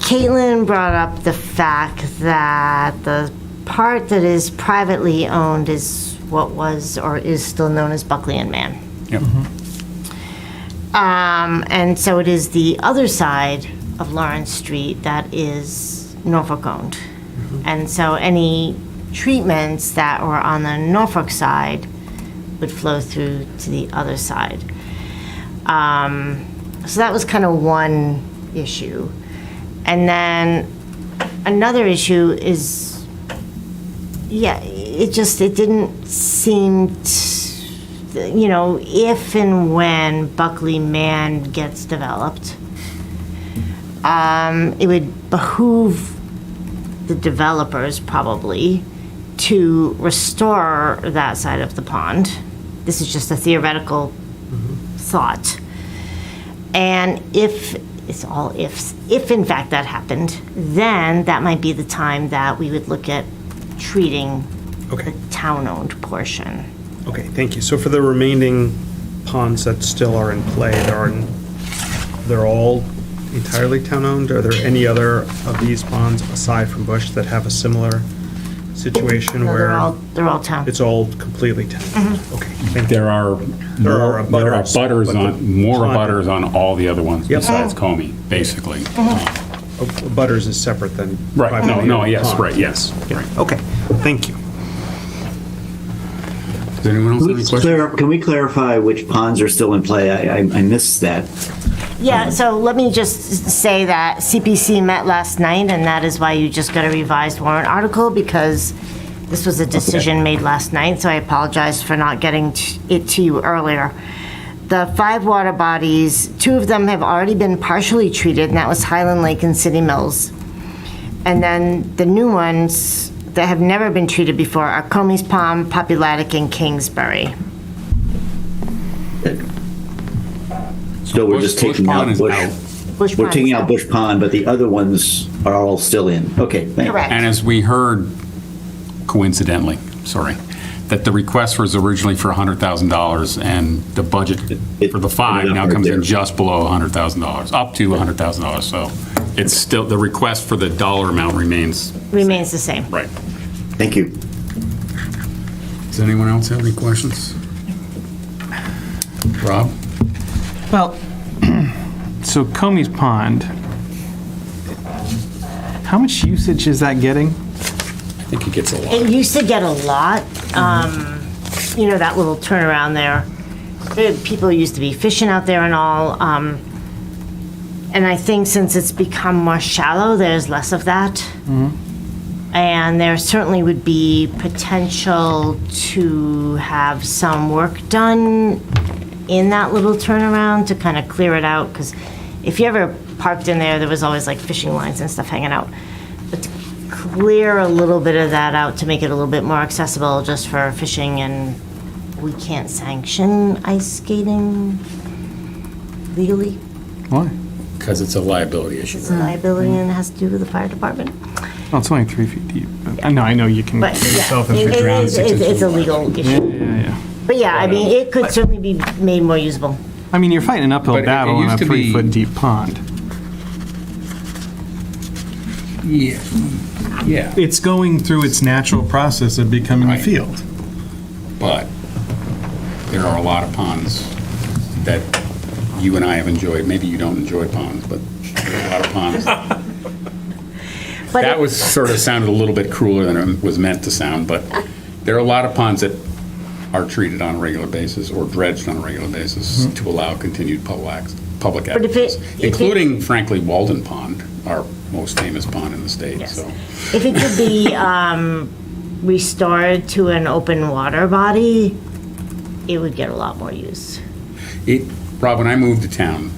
Caitlin brought up the fact that the part that is privately owned is what was or is still known as Buckley and Mann. Yep. And so it is the other side of Lawrence Street that is Norfolk owned. And so any treatments that were on the Norfolk side would flow through to the other side. So that was kind of one issue. And then another issue is, it didn't seem, if and when Buckley Mann gets developed, it would behoove the developers probably to restore that side of the pond. This is just a theoretical thought. And if in fact that happened, then that might be the time that we would look at treating the town-owned portion. Okay, thank you. So for the remaining ponds that still are in play, they're all entirely town-owned? Are there any other of these ponds aside from Bush that have a similar situation No, where they're all town. it's all completely town-owned? Okay, thank you. There are more butters on all the other ones besides Comey, basically. Butters is separate than. Right, privately no, owned yes, ponds. right, yes. Right. Okay, thank you. Does anyone else have any questions? Can we clarify which ponds are still in play? I missed that. Yeah, so let me just say that CPC met last night, and that is why you just got a revised warrant article, because this was a decision made last night, so I apologize for not getting it to you earlier. The 5 water bodies, 2 of them have already been partially treated, and that was Highland Lake and City Mills. And then the new ones that have never been treated before are Comey's Pond, Populatic, and Kingsbury. So we're just taking out Bush. Bush We're Pond taking is out Bush Pond, but the other ones are all still in. Okay, thank you. Correct. And as we heard, coincidentally, that the request was originally for $100,000, and the budget for the 5 now comes in just below $100,000, up to $100,000. So it's still, the request for the dollar amount remains. Remains the same. Right. Thank you. Does anyone else have any questions? Rob? Well, so Comey's Pond, how much usage is that getting? I think it gets a lot. It used to get a lot, that little turnaround there. People used to be fishing out there and all. And I think since it's become more shallow, there's less of that. And there certainly would be potential to have some work done in that little turnaround to kind of clear it out, because if you ever parked in there, there was always like fishing lines and stuff hanging out. But to clear a little bit of that out to make it a little bit more accessible just for fishing, and we can't sanction ice skating legally. Why? Because it's a liability issue. It's a liability and it has to do with the fire department. Well, it's only 3 feet deep. But I know you can But get yeah, yourself if you drown 6 inches. it's a legal issue. Yeah. But yeah, I mean, it could certainly be made more usable. I mean, you're fighting an uphill But it battle in used a to be- 3-foot deep pond. Yeah. It's going through its natural process of becoming a field. But there are a lot of ponds that you and I have enjoyed. Maybe you don't enjoy ponds, but there are a lot of ponds. But That was sort of sounded a little bit crueler than it was meant to sound, but there are a lot of ponds that are treated on a regular basis or dredged on a regular basis to allow continued public But if access, it- including, frankly, Walden Pond, our most famous pond in the state, Yes. so. If it could be restored to an open water body, it would get a lot more use. Rob, when I moved to town,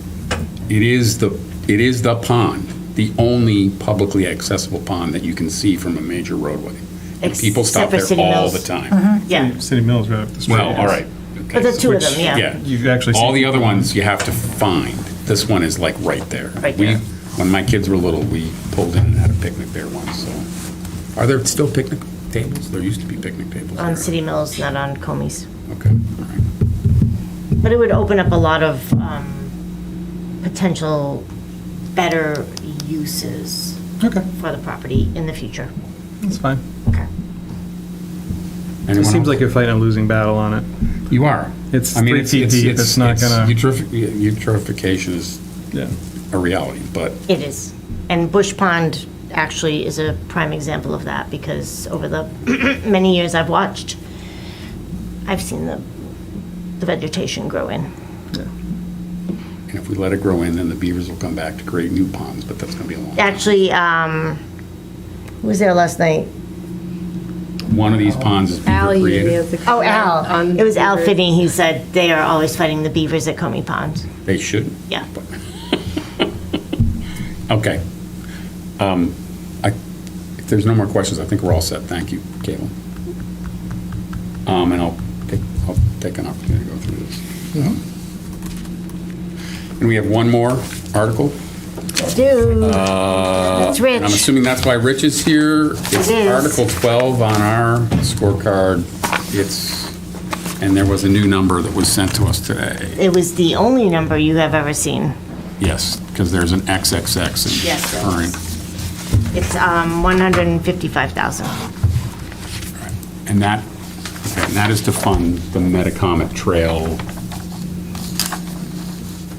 it is the pond, the only publicly accessible pond that you can see from a major roadway. And people stop Except for there City all Mills. the time. Yeah, City Mills right up the street. Well, all right. but the two of them, yeah. Yeah. You've actually All seen- the other ones you have to find. This one is like right there. Right there. When my kids were little, we pulled in and had a picnic there once, so. Are there still picnic tables? There used to be picnic tables. On there. City Mills, not on Comey's. Okay, all right. But it would open up a lot of potential better uses Okay, for the property in the future. that's fine. Okay. It Anyone seems else? like you're fighting a losing battle on it. You are. It's I mean, 3 feet deep. It's not gonna- Eutrophication is Yeah. a reality, but It is. And Bush Pond actually is a prime example of that because over the many years I've watched, I've seen the vegetation grow in. and if we let it grow in, then the beavers will come back to create new ponds, but that's gonna be a long time. Actually, who was there last night? One of these ponds is beaver Al usually created. has the Oh, comment Al. on It was Al beavers. Finney. He said they are always fighting the beavers at Comey Pond. They shouldn't. Yeah. Okay. If there's no more questions, I think we're all set. Thank you, Caitlin. And I'll take an opportunity to go through this. And we have one more article. Dude, that's Rich. And I'm assuming that's why Rich is here. It's is. Article 12 on our scorecard. And there was a new number that was sent to us today. It was the only number you have ever seen. Yes, because there's an XXX in Yes, there current. It's 155,000. And that is to fund the Metacomet Trail,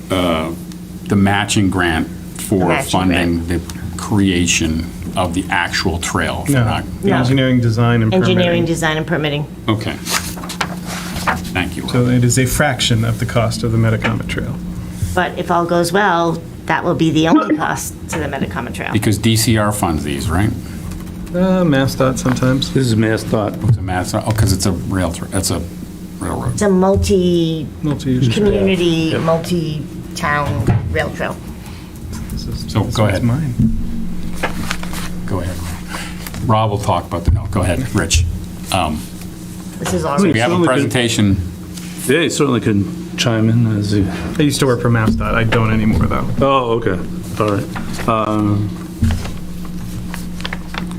the matching grant for Matching funding the creation of the actual trail. No, the No. engineering, design, and permitting. Engineering, design, and permitting. Okay. Thank you. So it is a fraction of the cost of the Metacomet Trail. But if all goes well, that will be the only cost to the Metacomet Trail. Because DCR funds these, right? MassDOT sometimes. This is MassDOT. It's a mass, because it's a it's a railroad. It's a Multi-use. multi-community, multi-town rail trail. So go ahead. It's mine. Go ahead. Rob will talk about go ahead, Rich. This is all We Rich. have a presentation. Yeah, you certainly can chime in as you. I used to work for MassDOT. I don't anymore, though. Oh, okay. All right.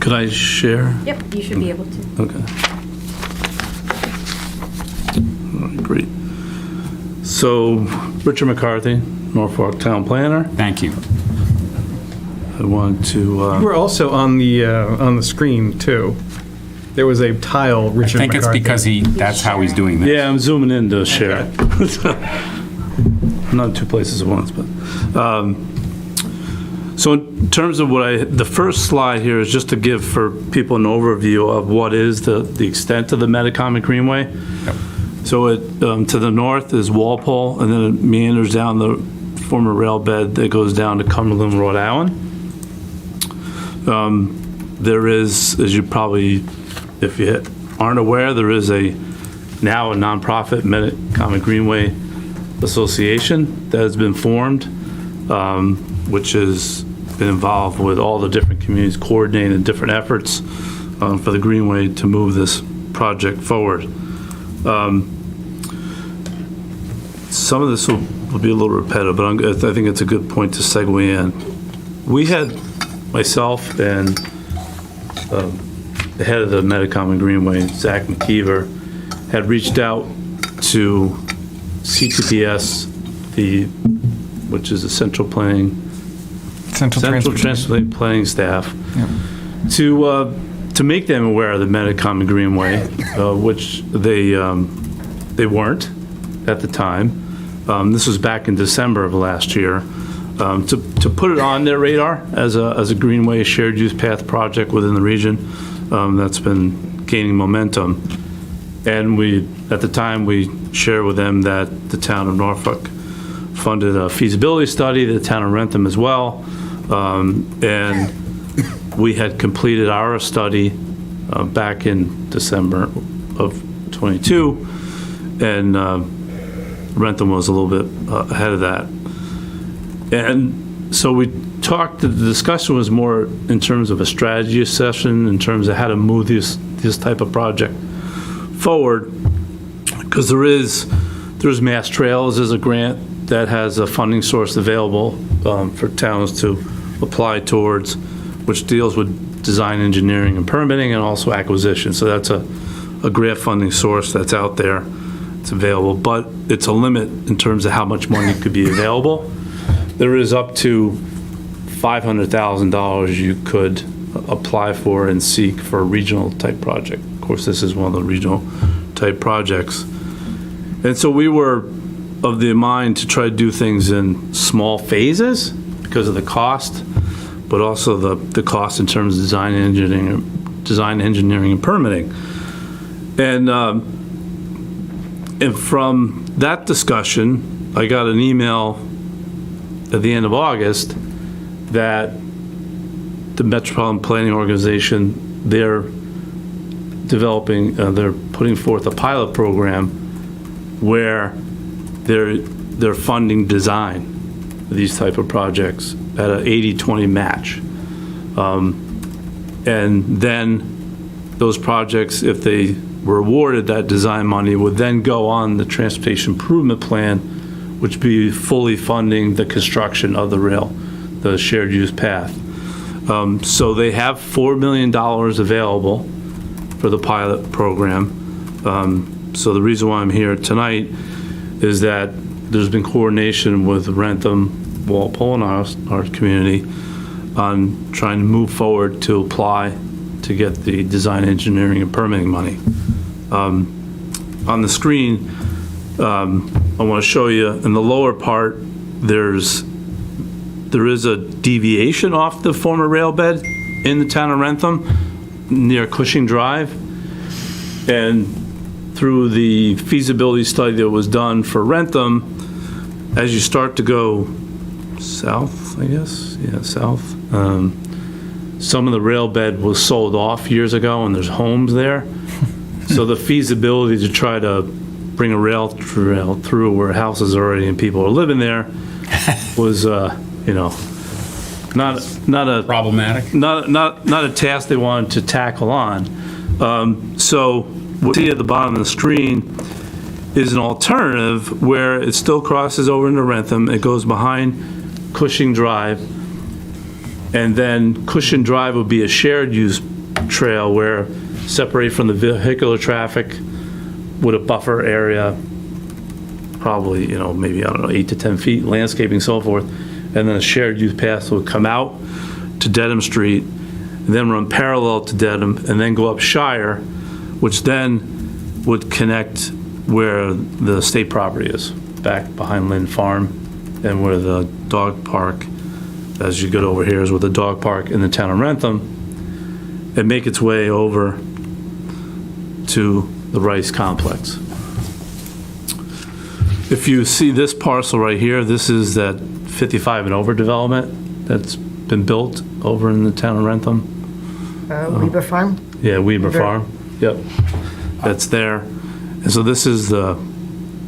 Could I share? Yep, you should be able to. Okay. All right, great. So, Richard McCarthy, Norfolk Town Planner. Thank you. I want to, We're also on the screen, too. There was a tile, I Richard think it's McCarthy. because that's how he's doing this. yeah, I'm zooming in to share. I'm not in two places at once, but. So in terms of the first slide here is just to give for people an overview of what is the extent of the Metacomet Greenway. Yep. So to the north is Walpole, and then it meanders down the former rail bed that goes down to Cumberland, Rhode Island. There is, as you probably, if you aren't aware, there is now a nonprofit Metacomet Greenway Association that has been formed, which has been involved with all the different communities, coordinating different efforts for the Greenway to move this project forward. Some of this will be a little repetitive, but I think it's a good point to segue in. We had, myself and the head of the Metacomet Greenway, Zach McKeever, had reached out to CTPS, which is the Central Transportation Planning staff, to make them aware of the Metacomet Greenway, which they weren't at the time. This was back in December of last year. To put it on their radar as a Greenway shared use path project within the region, that's been gaining momentum. And at the time, we shared with them that the town of Norfolk funded a feasibility study, the town of Rentham as well. And we had completed our study back in December of '22, and Rentham was a little bit ahead of that. And so we talked, the discussion was more in terms of a strategy session, in terms of how to move this type of project forward, because there's Mass Trails as a grant that has a funding source available for towns to apply towards, which deals with design, engineering, and permitting, and also acquisition. So that's a grant funding source that's out there. It's available, but it's a limit in terms of how much money could be available. There is up to $500,000 you could apply for and seek for a regional type project. Of course, this is one of the regional type projects. And so we were of the mind to try to do things in small phases because of the cost, but also the cost in terms of design engineering and permitting. And from that discussion, I got an email at the end of August that the Metropolitan Planning Organization, they're putting forth a pilot program where they're funding design of these type of projects at an 80-20 match. And then those projects, if they were awarded that design money, would then go on the transportation improvement plan, which would be fully funding the construction of the shared use path. So they have $4 million available for the pilot program. So the reason why I'm here tonight is that there's been coordination with Rentham, Walpole, and our community on trying to move forward to apply to get the design, engineering, and permitting money. On the screen, I want to show you in the lower part, there is a deviation off the former rail bed in the town of Rentham near Cushing Drive. And through the feasibility study that was done for Rentham, as you start to go south, I guess, yeah, south, some of the rail bed was sold off years ago and there's homes there. So the feasibility to try to bring a rail trail through where houses are already and people are living there was, not a Problematic. not a task they wanted to tackle on. So what you see at the bottom of the screen is an alternative where it still crosses over into Rentham. It goes behind Cushing Drive, and then Cushing Drive would be a shared use trail where separate from the vehicular traffic with a buffer area, probably, maybe, 8 to 10 feet, landscaping, so forth. And then a shared use path would come out to Dedham Street, and then run parallel to Dedham, and then go up Shire, which then would connect where the state property is, back behind Lynn Farm, and where the dog park, as you get over here, is where the dog park in the town of Rentham, and make its way over to the Rice Complex. If you see this parcel right here, this is that 55 and over development that's been built over in the town of Rentham. Weber Farm? Yeah, Weber Farm. Yep, that's there. And so this is the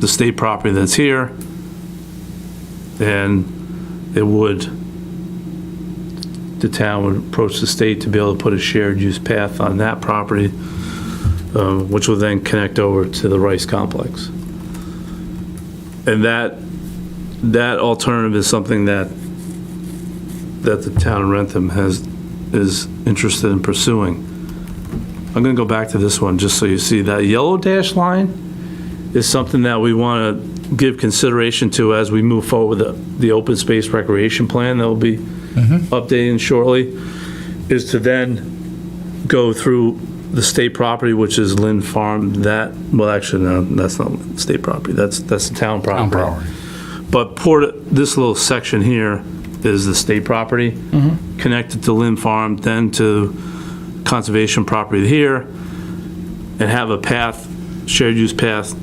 state property that's here, and the town would approach the state to be able to put a shared use path on that property, which will then connect over to the Rice Complex. And that alternative is something that the town of Rentham is interested in pursuing. I'm going to go back to this one just so you see that yellow dash line is something that we want to give consideration to as we move forward with the open space recreation plan that will be updating shortly, is to then go through the state property, which is Lynn Farm. Actually, no, that's not state property. That's the town property. But this little section here is the state property, connected to Lynn Farm, then to conservation property here, and have a path, shared use path,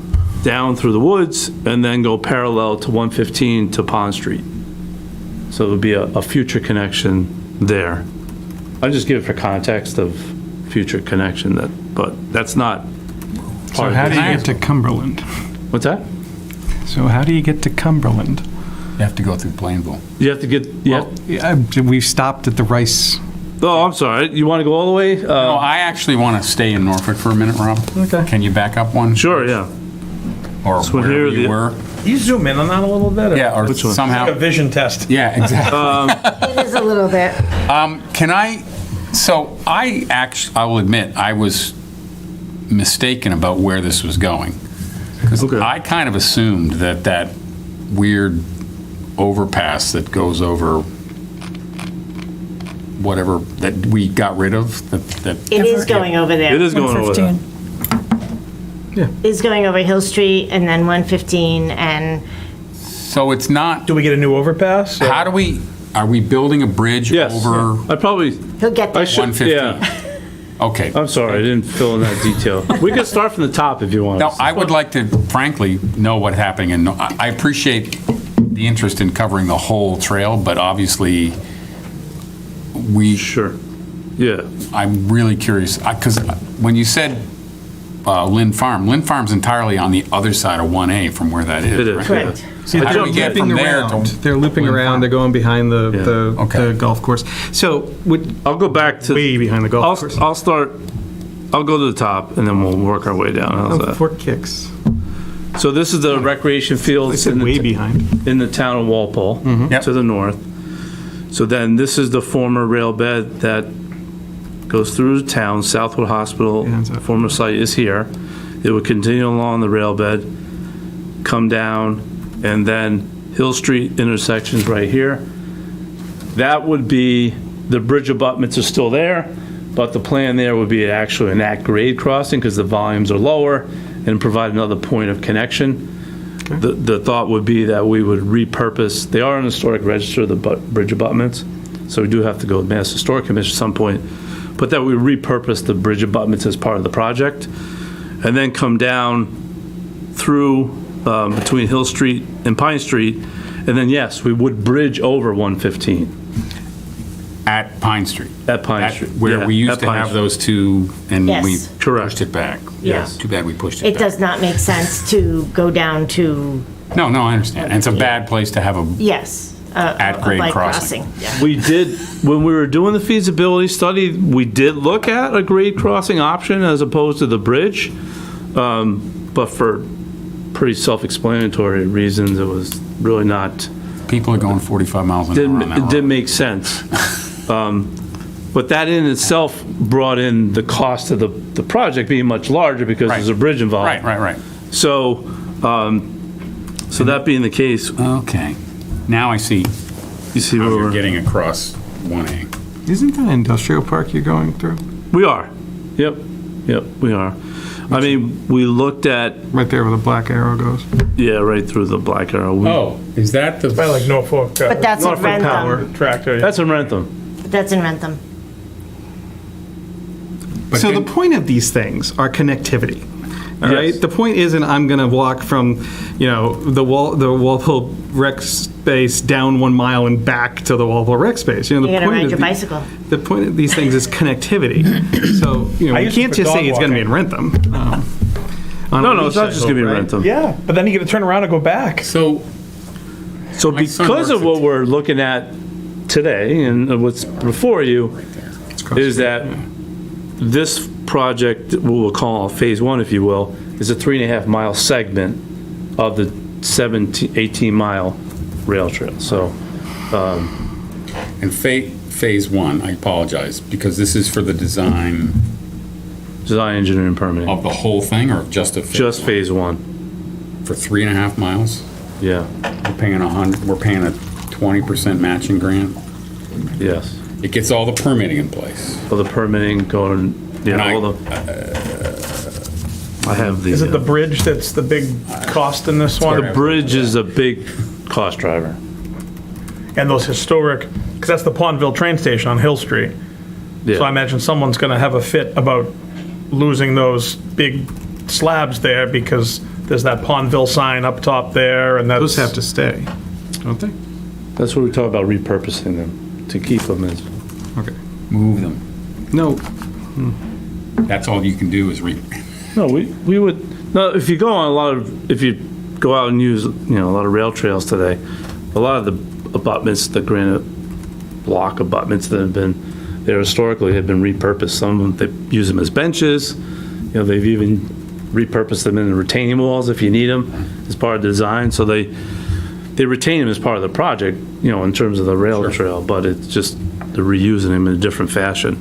down through the woods, and then go parallel to 115 to Pond Street. So it would be a future connection there. I just give it for context of future connection, but that's not So part how of do you this. get to Cumberland? What's that? So how do you get to Cumberland? You have to go through Plainville. You have to get, We stopped at the Rice. oh, I'm sorry, you want to go all the way? No, I actually want to stay in Norfolk for a minute, Rob. Okay. Can you back up one? Sure, yeah. Or So here wherever the- you were? Can you zoom in on that a little bit? Yeah, or Which one? Like a somehow. vision test. Yeah, exactly. It is a little bit. Can I, so I will admit, I was mistaken about where this was going. 'Cause Okay. I kind of assumed that weird overpass that goes over whatever, that we got rid of, that It is going over there. It is going over there. 115. Is going over Hill Street and then 115 and so it's not, Do we get a new overpass? how do we, are we building a bridge Yes. over I probably, he'll get I there. should, 115? yeah. Okay. I'm sorry, I didn't fill in that detail. We can start from the top if you want. No, I would like to frankly know what's happening, and I appreciate the interest in covering the whole trail, but obviously, Sure. Yeah. I'm really curious, because when you said Lynn Farm's entirely on the other side of 1A from where that is, It is, right? Correct. See, How do they're we get looping from there around. to They're looping Lynn around. Farm? They're going behind the Okay. golf course. So I'll go back to. way behind the golf course. I'll start, I'll go to the top and then we'll work our way down. How's that? For kicks. So this is the recreation They fields said way behind. in the town of Walpole Yep. to the north. So then this is the former rail bed that goes through the town. Southwood Hospital, Yeah, it's up. former site is here. It would continue along the rail bed, come down, and then Hill Street intersections right here. That would be, the bridge abutments are still there, but the plan there would be actually an at-grade crossing because the volumes are lower and provide another point of connection. The thought would be that we would repurpose, they are in the historic register, the bridge abutments, so we do have to go with Mass Historic Commission at some point, but that we repurpose the bridge abutments as part of the project, and then come down through between Hill Street and Pine Street, and then, yes, we would bridge over 115 At Pine Street. at Pine Street. Where Yeah, we used at to Pine have Street. those two, and we Yes. Correct. pushed it back. Yes. Too bad we pushed it It back. does not make sense to go down to, No, I understand. And it's a bad place to have a, yes, a At-grade bike crossing. crossing. Yeah. We did, when we were doing the feasibility study, we did look at a grade crossing option as opposed to the bridge, but for pretty self-explanatory reasons, it was really not, people are going 45 miles an hour on that it didn't road. make sense. But that in itself brought in the cost of the project being much larger because there's a bridge involved. Right. So, so that being the case, Okay. Now I see you see how where you're we're, getting across 1A. Isn't that industrial park you're going through? we are. Yep, we are. I mean, we looked at, Right there where the black arrow goes. yeah, right through the Black Arrow. Oh, is that the? By like Norfolk. But that's in Norfolk Power Rentham. Tractor. yeah. That's in Rentham. That's in Rentham. But So then- the point of these things are connectivity. All Yes. right. The point isn't I'm going to walk from, the Walpole rec space down 1 mile and back to the Walpole rec space. You The gotta point ride of your the- bicycle. The point of these things is connectivity. So I we use it can't for just say dog it's going to be in Rentham. on a No, leash, it's not I just hope, gonna be right? Rentham. Yeah, but then you get to turn around and go back. So, So My son because of works what we're looking at today and what's before you, is that this project, what we'll call Phase 1, if you will, is a 3.5-mile segment of the 18-mile rail trail. So, and phase 1, I apologize, because this is for the design design, engineering, permitting, of the whole thing, or just a phase? just Phase 1, For 3.5 miles? yeah, We're paying a 20% matching grant? yes. It gets all the permitting in place. For the permitting going, And I- all the, I have the. Is it the bridge that's the big cost in this one? The bridge is a big cost driver. And those historic, because that's the Pondville train station on Hill Street. So I Yeah, imagine someone's going to have a fit about losing those big slabs there because there's that Pondville sign up top there, and that's... Those have to stay, don't they? that's what we talk about, repurposing them, to keep them as, Okay. Move them. No, That's all you can do is no, we would, no, if you go on a lot of, if you go out and use, a lot of rail trails today, a lot of the abutments, the granite block abutments that have been there historically have been repurposed. Some of them, they use them as benches. They've even repurposed them into retaining walls if you need them as part of the design. So they retain them as part of the project, in terms of the rail trail, but it's just they're reusing them in a different fashion.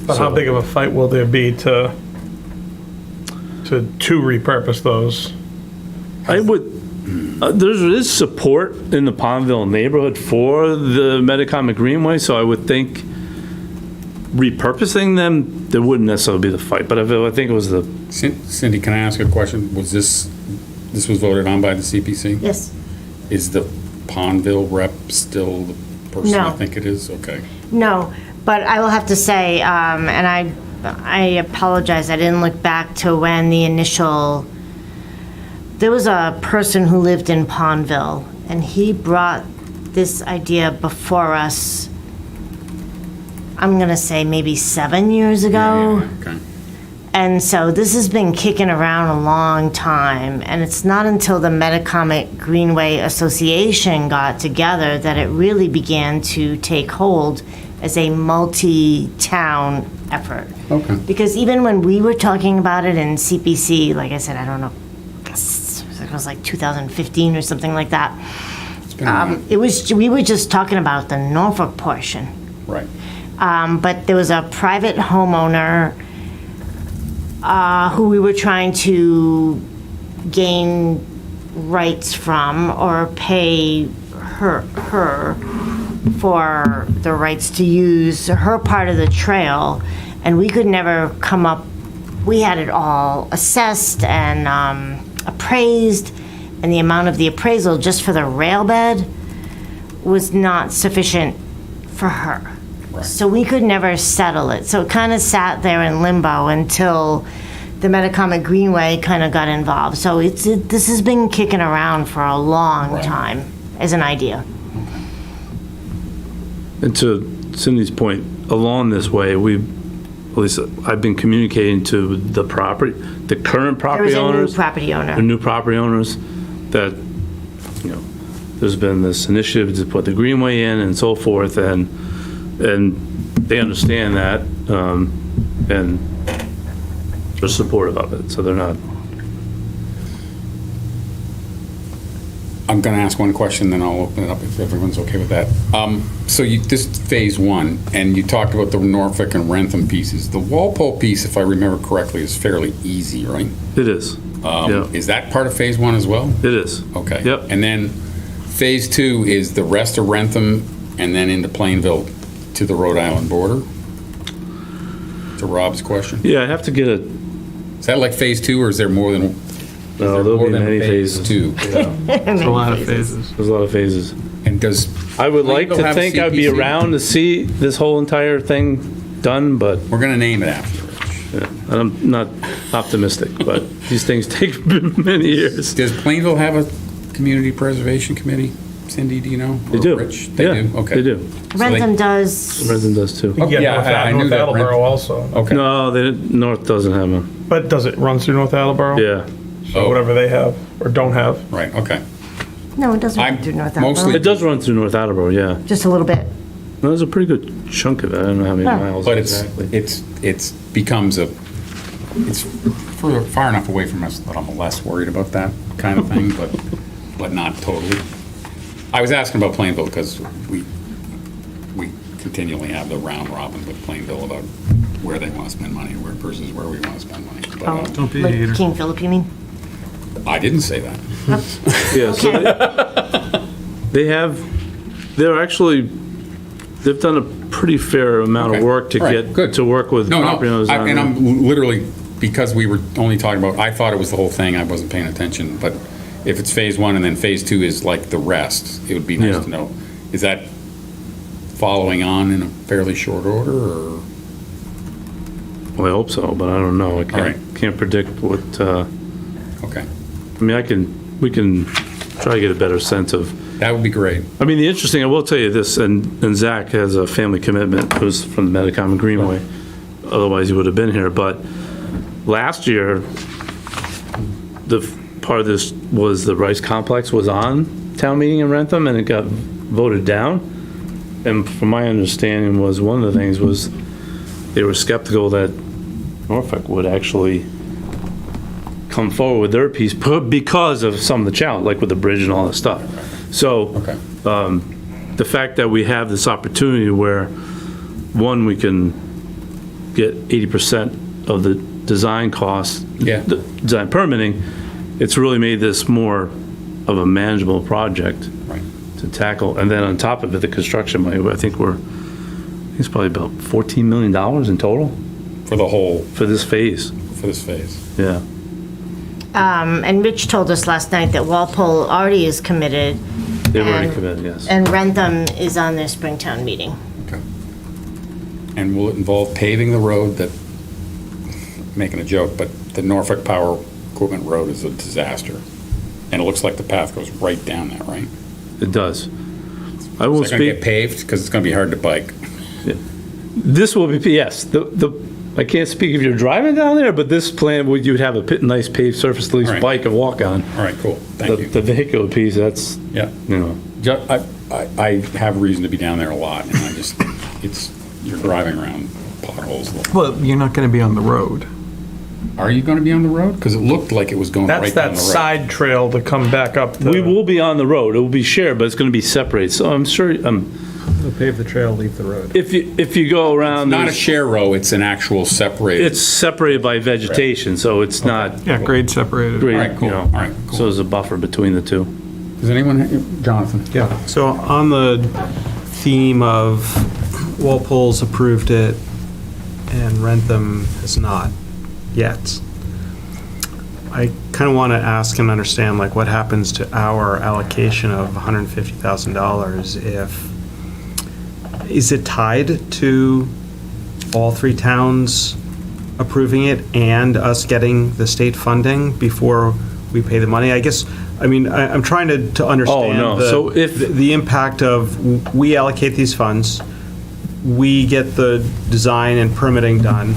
But how So- big of a fight will there be to repurpose those? I would, there is support in the Pondville neighborhood for the Metacomet Greenway, so I would think repurposing them, there wouldn't necessarily be the fight, but I think it was the, Cindy, can I ask a question? Was this was voted on by the CPC? Yes. Is the Pondville rep still the person I No. think it is? Okay. No, but I will have to say, and I apologize, I didn't look back to when the initial, there was a person who lived in Pondville, and he brought this idea before us, I'm gonna say maybe 7 years ago. Yeah, okay. And so this has been kicking around a long time, and it's not until the Metacomet Greenway Association got together that it really began to take hold as a multi-town effort. Okay. Because even when we were talking about it in CPC, like I said, I don't know, it was like 2015 or something like that. It's been a while. We were just talking about the Norfolk portion. Right. But there was a private homeowner who we were trying to gain rights from or pay her for the rights to use her part of the trail, and we could never come up. We had it all assessed and appraised, and the amount of the appraisal just for the rail bed was not sufficient for her. So we could never settle it. So it kind of sat there in limbo until the Metacomet Greenway kind of got involved. So this has been kicking around for a long time as an idea. and to Cindy's point, along this way, at least I've been communicating to the current property There was a owners. new property owner. The new property owners, that, there's been this initiative to put the greenway in and so forth, and they understand that, and they're supportive of it, so they're not. I'm going to ask one question, then I'll open it up if everyone's okay with that. So this is phase one, and you talked about the Norfolk and Rentham pieces. The Walpole piece, if I remember correctly, is fairly easy, right? It is. Yeah, Is that part of phase one as well? it is. Okay. Yep. And then phase two is the rest of Rentham and then into Plainville to the Rhode Island border? To Rob's question? Yeah, I have to get Is that like phase two, or is there more than? no, there'll more be than many phase phases. two? it's a lot of phases. There's a lot of phases. And does, I would like Plainville to have a think I'd be CPC? around to see this whole entire thing done, but we're going to name it after you, Rich. yeah, I'm not optimistic, but these things take many years. Does Plainville have a community preservation committee? Cindy, do you know? They Or do. Rich? They Yeah, do? Okay. They do. Rentham does. Resin does too. Oh, yeah, I knew North that. Attleboro also. Okay. No, North doesn't have them. But does it run through North Attleboro? Yeah. So whatever they have or don't have. Right, okay. No, it doesn't I'm run through North mostly- Attleboro. It does run through North Attleboro, yeah. Just a little bit. No, there's a pretty good chunk of it. I don't know how many Oh. miles But exactly. it's becomes it's far enough away from us that I'm less worried about that kind of thing, but not totally. I was asking about Plainville because we continually have the round robin with Plainville about where they want to spend money versus where we want to spend money. But, Oh, Don't be a like hater. King Philip, you mean? I didn't say that. Yeah, so they've done a pretty fair amount Okay. of work to All right, good. get, to work with No, property owners. on and it. I'm literally, because we were only talking about, I thought it was the whole thing, I wasn't paying attention, but if it's phase one and then phase two is like the rest, it would be nice Yeah. to know. Is that following on in a fairly short order, or? Well, I hope so, but I don't know. I right. can't predict what, Okay, I mean, we can try to get a better sense of. that would be great. I mean, I will tell you this, and Zach has a family commitment, who's from the Metacom Greenway, otherwise he would have been here, but last year, part of this was the Rice Complex was on town meeting in Rentham, and it got voted down, and from my understanding was, one of the things was, they were skeptical that Norfolk would actually come forward with their piece because of some of the challenge, like with the bridge and all that stuff. So, Okay. the fact that we have this opportunity where, one, we can get 80% of the design costs, Yeah. the design permitting, it's really made this more of a manageable project Right. to tackle. And then on top of it, the construction money, I think it's probably about $14 million in total For the whole, for this phase. for this phase. Yeah. And Rich told us last night that Walpole already is committed. They've already and- committed, yes. And Rentham is on their Springtown meeting. Okay. And will it involve paving the road that, making a joke, but the Norfolk Power Equipment Road is a disaster. And it looks like the path goes right down that, right? It does. I will Is it going to get speak, paved? Because it's going to be hard to bike. this will be, yes, I can't speak if you're driving down there, but this plan, you would have a nice paved surface to at least Right. bike and walk on. All right, cool. Thank you. The vehicular piece, that's, Yeah. you know, I have reason to be down there a lot, and you're driving around potholes. Well, you're not going to be on the road. Are you going to be on the road? Because it looked like it was going right That's down the that road. side trail to come back up. we will be on the road. It will be shared, but it's going to be separated. So I'm sure, They'll pave the trail, leave the road. if you go around, Not a there's- share row, it's an actual separated. it's separated by vegetation, so it's not Yeah, grade separated. great, All right, cool. you know. All right, cool. So there's a buffer between the two. Does anyone, Jonathan? Yeah, so on the theme of Walpole's approved it and Rentham has not yet, I kind of want to ask and understand, like, what happens to our allocation of $150,000 is it tied to all three towns approving it and us getting the state funding before we pay the money? I guess, I mean, I'm trying to understand no. So if- the impact of, we allocate these funds, we get the design and permitting done,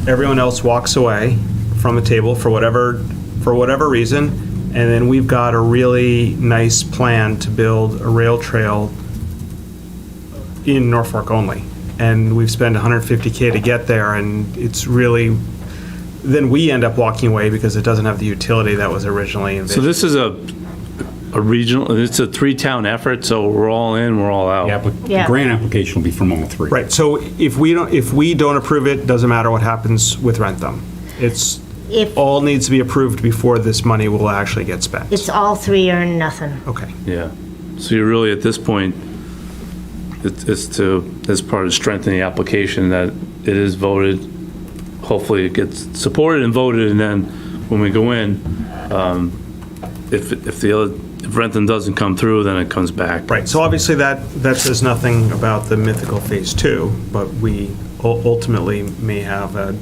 everyone else walks away from the table for whatever reason, and then we've got a really nice plan to build a rail trail in Norfolk only. And we've spent $150K to get there, and it's really, then we end up walking away because it doesn't have the utility that was originally So envisioned. this is a regional, it's a 3-town effort, so we're all in, we're all out. The Yeah. grant application will be from all three. Right, so if we don't approve it, doesn't matter what happens with Rentham. It's, If all needs to be approved before this money will actually get spent. it's all three or nothing. Okay. Yeah. So you're really, at this point, as part of strengthening the application, that it is voted, hopefully it gets supported and voted, and then when we go in, if Rentham doesn't come through, then it comes back. Right, so obviously that says nothing about the mythical Phase 2, but we ultimately may have a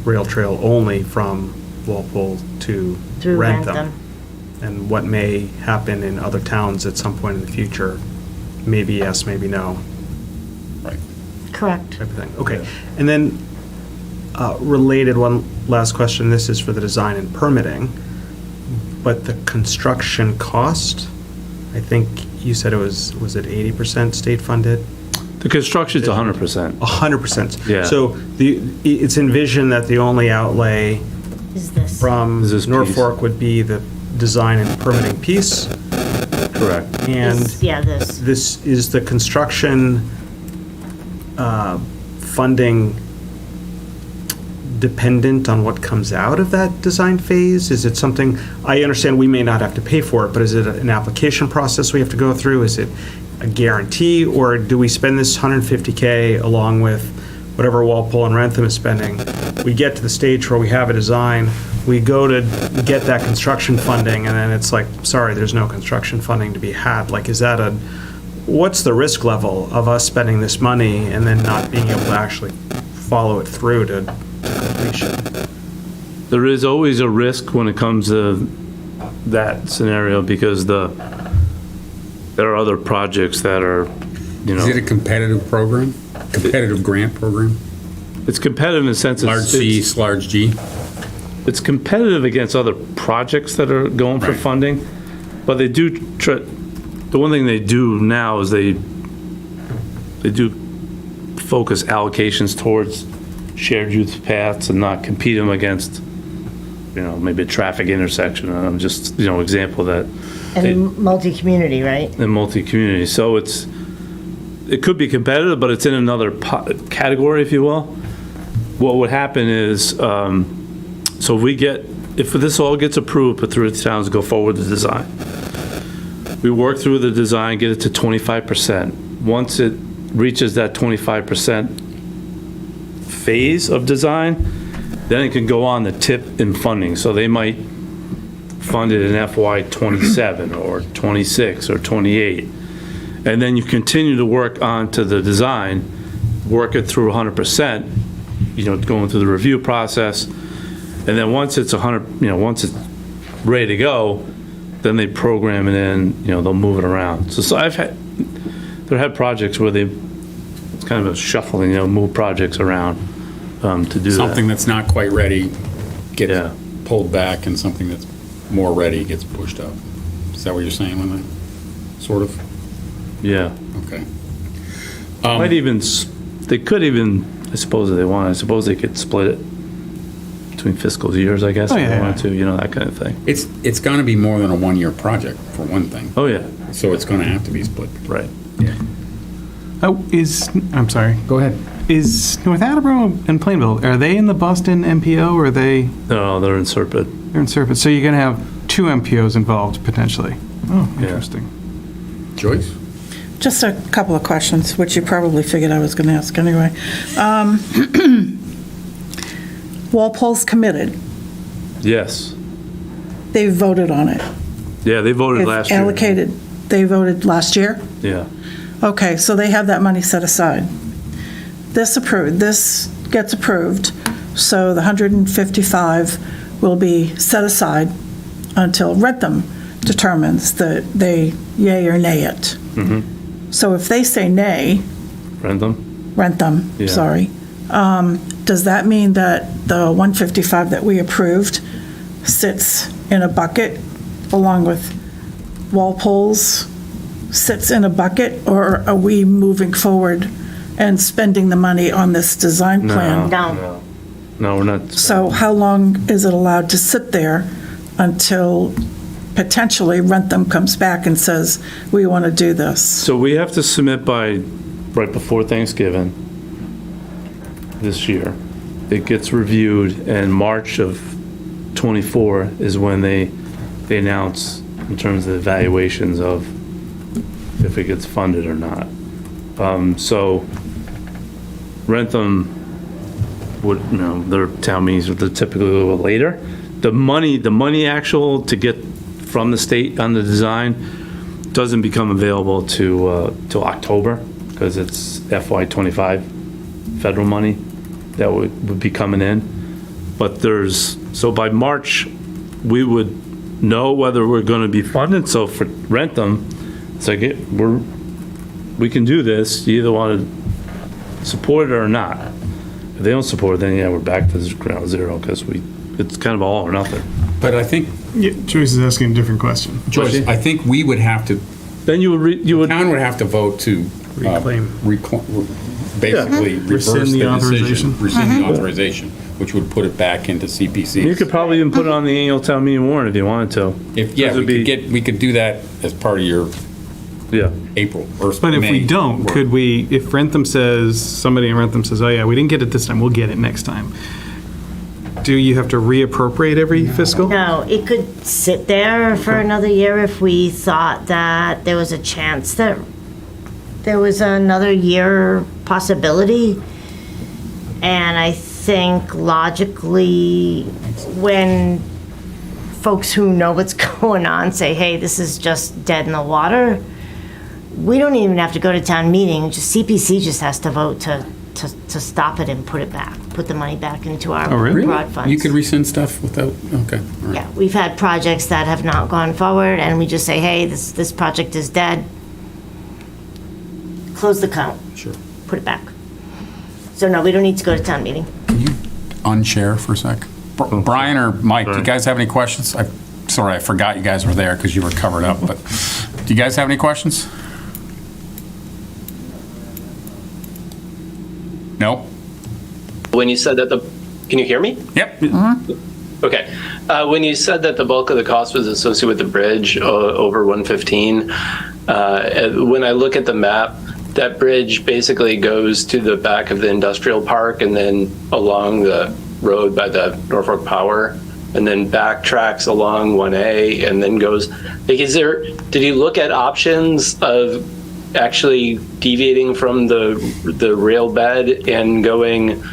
rail trail only from Walpole to Through Rentham. Rentham. And what may happen in other towns at some point in the future, maybe yes, maybe no, Correct. type of thing. Okay, and then related, one last question, this is for the design and permitting, but the construction cost, I think you said it was it 80% state funded? The construction's 100%. 100%. Yeah. So it's envisioned that the only outlay Is this? from Is this piece. Norfolk would be the design and permitting piece, Correct. and Yeah, this. this is the construction funding dependent on what comes out of that design phase? Is it something, I understand we may not have to pay for it, but is it an application process we have to go through? Is it a guarantee, or do we spend this $150K along with whatever Walpole and Rentham is spending. We get to the stage where we have a design, we go to get that construction funding, and then it's like, sorry, there's no construction funding to be had. Like, what's the risk level of us spending this money and then not being able to actually follow it through to completion? There is always a risk when it comes to that scenario because there are other projects that are, Is it a competitive program? Competitive grant program? It's competitive in the sense Large C, large G? It's competitive against other projects that are going for funding, but they do the one thing they do now is they do focus allocations towards shared use paths and not compete them against, maybe a traffic intersection. Just, example of that. And multi-community, right? In multi-community. So it could be competitive, but it's in another category, if you will. What would happen is, if this all gets approved, put through the towns, go forward with the design. We work through the design, get it to 25%. Once it reaches that 25% phase of design, then it can go on the tip in funding. So they might fund it in FY '27 or '26 or '28. And then you continue to work on to the design, work it through 100%, going through the review process. And then once it's 100, once it's ready to go, then they program it in, they'll move it around. So I've had projects where it's kind of a shuffling, move projects around to do Something that. that's not quite ready gets pulled back, and something that's more ready gets pushed up. Is that what you're saying, Linda? Sort of? Yeah. Okay. They could even, I suppose if they want, I suppose they could split it between fiscal years, I guess, if they wanted to, that kind of thing. It's going to be more than a one-year project, for one thing. Oh, yeah. So it's going to have to be split. Right. Yeah. I'm sorry. Go ahead. Is North Attleboro and Plainville, are they in the Boston MPO, or are they? No, they're in Serpent. They're in Serpent. So you're going to have two MPOs involved, potentially. Oh, Yeah. interesting. Joyce? Just a couple of questions, which you probably figured I was going to ask anyway. Walpole's committed. Yes. They voted on it. Yeah, they voted It's last year. allocated. They voted last year? Yeah. Okay, so they have that money set aside. This gets approved, so the 155 will be set aside until Rentham determines that they yay or nay it. Mm-hmm. So if they say nay, Rentham? Yeah. sorry, does that mean that the 155 that we approved sits in a bucket along with Walpole's sits in a bucket, or are we moving forward and spending the money on this design plan? No. No, we're not. So how long is it allowed to sit there until potentially Rentham comes back and says, we want to do this? So we have to submit by right before Thanksgiving this year. It gets reviewed, and March of '24 is when they announce in terms of the evaluations of if it gets funded or not. So Rentham would, their town meetings are typically a little later. The money actual to get from the state on the design doesn't become available till October, because it's FY '25 federal money that would be coming in. But so by March, we would know whether we're going to be funded. So for Rentham, it's like we can do this. You either want to support it or not. If they don't support it, then we're back to ground zero, because it's kind of all or nothing. But I think, Joyce is asking a different question. Joyce, I think we would have to, then the town would have to vote to basically reverse Rescind the the authorization. decision, rescind the authorization, which would put it back into CPC. You could probably even put it on the annual town meeting warrant if you wanted to. We could do that as part of your April or May. But if we don't, work. could we, if somebody in Rentham says, oh yeah, we didn't get it this time, we'll get it next time. Do you have to reappropriate every fiscal? No, it could sit there for another year if we thought that there was a chance that there was another year possibility. And I think logically, when folks who know what's going on say, hey, this is just dead in the water, we don't even have to go to town meeting, just CPC just has to vote to stop it and put it back, put the money back into our broad funds. You could rescind stuff without, okay. All right. Yeah, we've had projects that have not gone forward, and we just say, hey, this project is dead. Close the account. Sure. Put it back. So no, we don't need to go to town meeting. Can you unchair for a sec? Brian or Mike, do you guys have any questions? Sorry, I forgot you guys were there because you were covered up, but do you guys have any questions? No? When you said that can you hear me? Yep. Okay. When you said that the bulk of the cost was associated with the bridge over 115, when I look at the map, that bridge basically goes to the back of the industrial park and then along the road by the Norfolk Power, and then backtracks along 1A and then goes, like, did you look at options of actually deviating from the rail bed and going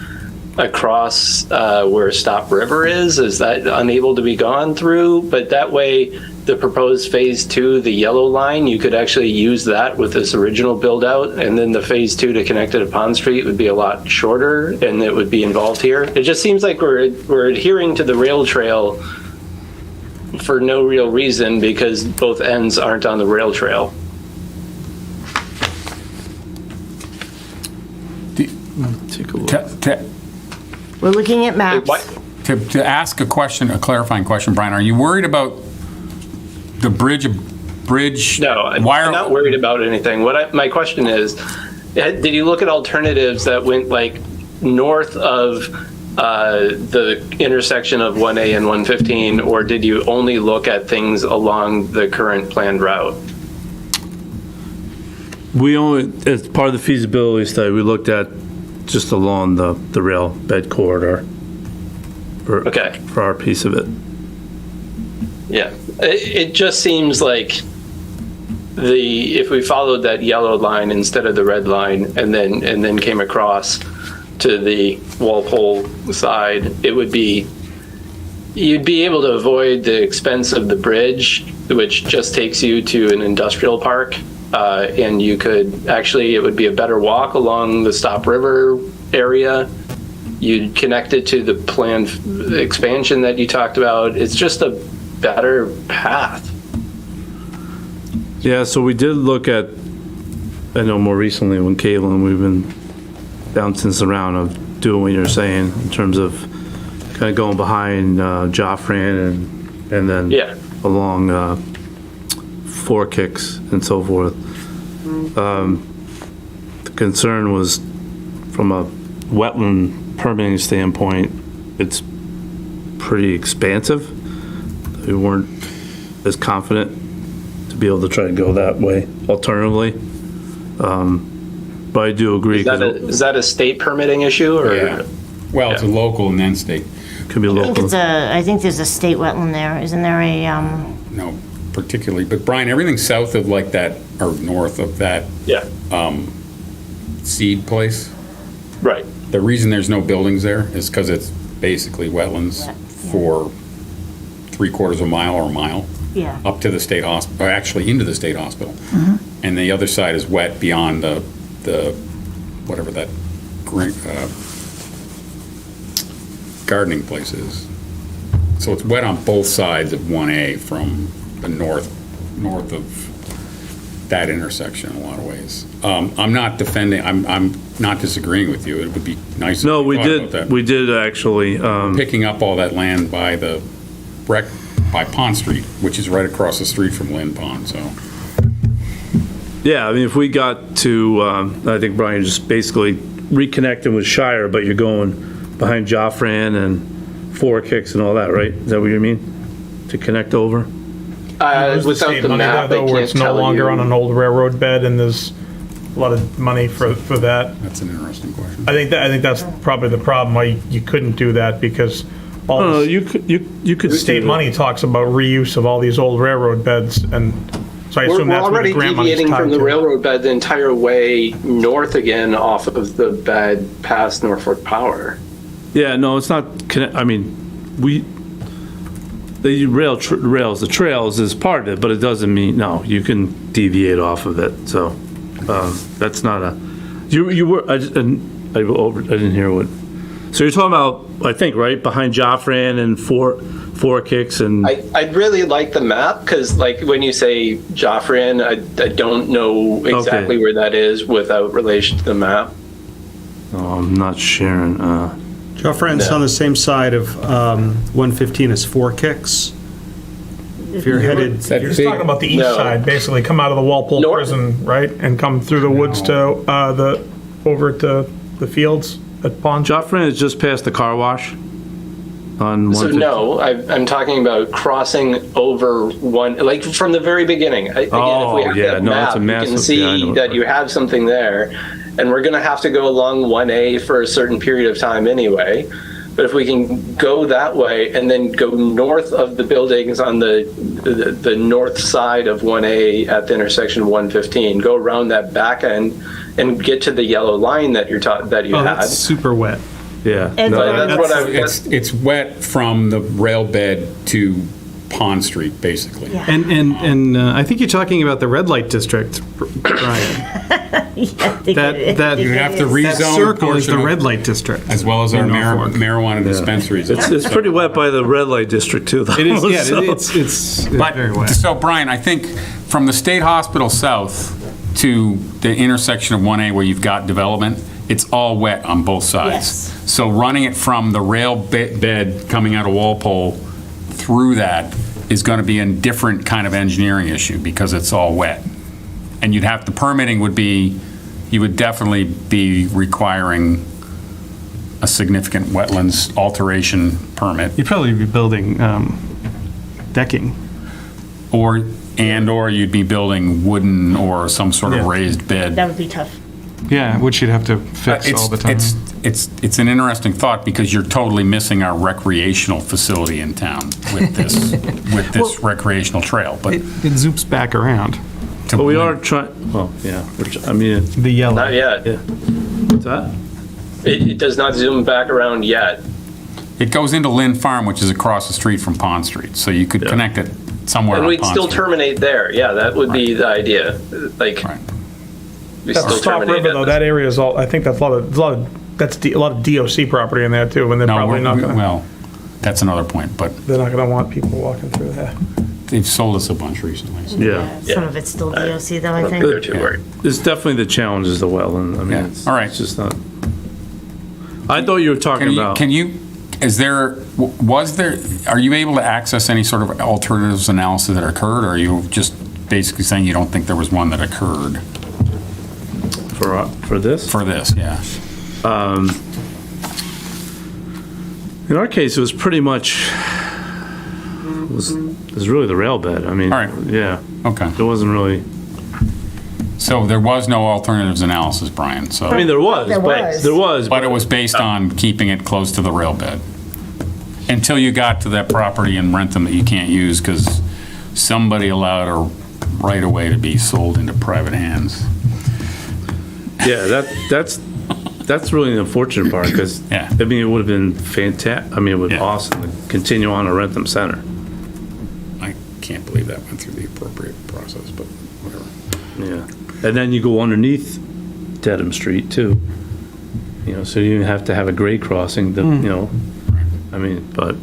across where Stop River is? Is that unable to be gone through? But that way, the proposed phase 2, the yellow line, you could actually use that with this original build out, and then the phase 2 to connect it to Pond Street would be a lot shorter, and it would be involved here. It just seems like we're adhering to the rail trail for no real reason because both ends aren't on the rail trail. Take a look. We're looking at maps. To ask a question, a clarifying question, Brian, are you worried about the bridge? No, I'm not worried about anything. My question is, did you look at alternatives that went like north of the intersection of 1A and 115, or did you only look at things along the current planned route? We only, as part of the feasibility study, we looked at just along the rail bed corridor for our piece of it. Yeah, it just seems like if we followed that yellow line instead of the red line and then came across to the Walpole side, you'd be able to avoid the expense of the bridge, which just takes you to an industrial park. And you could actually, it would be a better walk along the Stop River area. You'd connect it to the planned expansion that you talked about. It's just a better path. Yeah, so we did look at, I know more recently when Caitlin, we've been bouncing this around of doing what you're saying in terms of kind of going behind Joffran and then along Four Kicks and so forth. The concern was from a wetland permitting standpoint, it's pretty expansive. We weren't as confident to be able to try to go that way alternatively. But I do agree. Is that a state permitting issue? Or? Yeah. Well, it's a local and then state. Could be local. I think there's a state wetland there. Isn't there a? No, particularly. But Brian, everything south of like that, or north of that seed place. Right. The reason there's no buildings there is because it's basically wetlands for 3/4 of a mile or a mile. Yeah. Up to the state hospital, or actually into the state hospital. And the other side is wet beyond the whatever that gardening place is. So it's wet on both sides of 1A from the north of that intersection in a lot of ways. I'm not defending, I'm not disagreeing with you. It would be nice. No, if we thought about that. did actually. Picking up all that land by by Pond Street, which is right across the street from Lynn Pond, so. Yeah, I mean, if we got to, I think Brian just basically reconnecting with Shire, but you're going behind Joffran and Four Kicks and all that, right? Is that what you mean? To connect over? There's without state the money map, there, I though, where can't it's no tell longer you. on an old railroad bed, and there's a lot of money for that. That's an interesting question. I think that's probably the problem, why you couldn't do that, because all No, the you could state do money talks about reuse of all these old railroad beds, and So I We're assume that's where the already grant money's deviating tied from the to. railroad bed the entire way north again off of the bed past Norfolk Power. Yeah, no, it's not, I mean, the the trails is part of it, but it doesn't mean, no, you can deviate off of it, so, that's not a, you were, I didn't hear what, so you're talking about, I think, right, behind Joffran and Four Kicks and, I'd really like the map, because like when you say Joffran, I don't know exactly where that is without relation to the map. oh, I'm not sharing, Joffran's on the same side of 115 as Four Kicks. If you're headed, You're just talking about the east No. side, basically, come out of the Walpole North. prison, right? And come through the woods to, over to the fields at Pond. Joffran is just past the car wash on So 115. no, I'm talking about crossing over one, like from the very beginning. Again, Oh, if we have yeah, that no, map, it's a you massive- can see yeah, I know. that you have something there, and we're going to have to go along 1A for a certain period of time anyway. But if we can go that way and then go north of the buildings on the north side of 1A at the intersection of 115, go around that back end and get to the yellow line that you Oh, had. that's super wet. Yeah. And no, But that's what I, It's wet from the rail bed to Pond Street, basically. Yeah. And I think you're talking about the red light district, Brian. Yeah, I think That- it is. that- You have to That rezone circle is the portion of- red light district. As well as our in Norfolk. marijuana dispensaries. It's pretty wet by the red light district too, though. It is, yeah, So- it's But, very wet. so Brian, I think from the State Hospital South to the intersection of 1A where you've got development, it's all wet on both sides. Yes. So running it from the rail bed coming out of Walpole through that is going to be a different kind of engineering issue because it's all wet. And you'd have, the permitting would be, you would definitely be requiring a significant wetlands alteration permit. You'd probably be building decking. Or you'd be building wooden or some sort of Yeah. raised bed. That would be tough. Yeah, which you'd have to fix all the time. It's an interesting thought because you're totally missing our recreational facility in town with this recreational trail, but. It zoops back around. But we are trying, well, yeah, I mean, The yellow. not yet. yeah. What's that? It does not zoom back around yet. It goes into Lynn Farm, which is across the street from Pond Street, so you could Yeah. connect it somewhere And on we'd Pond still Street. terminate there. Yeah, that would be the idea. Like, Right. we That's still Stop terminate River, at though, this- that area is all, I think that's a lot of DOC property in there too, and they're No, probably not gonna, well, that's another point, but they're not gonna want people walking through there. they've sold us a bunch recently. so. Yeah. Some of it's still DOC though, I I don't think. think they're too worried. It's definitely the challenge is the wetland. I mean, Yeah. it's All right. it's just not. I thought you were talking about. Are you able to access any sort of alternatives analysis that occurred, or are you just basically saying you don't think there was one that occurred For this? for this? Yeah. In our case, it was pretty much, it was really the rail bed. I mean, All right. yeah, Okay. it wasn't really, So there was no alternatives analysis, Brian, so. I mean, there was. There but- was. There was. But it was based on keeping it close to the rail bed. Until you got to that property in Rentham that you can't use because somebody allowed a right of way to be sold into private hands. Yeah, that's really the unfortunate part, because, Yeah. I mean, it would have been fantastic, I mean, it would have been Yeah. awesome to continue on to Rentham Center. I can't believe that went through the appropriate process, but whatever. Yeah. And then you go underneath Dedham Street, too. You know, so you have to have a grade crossing, you know, I mean, but,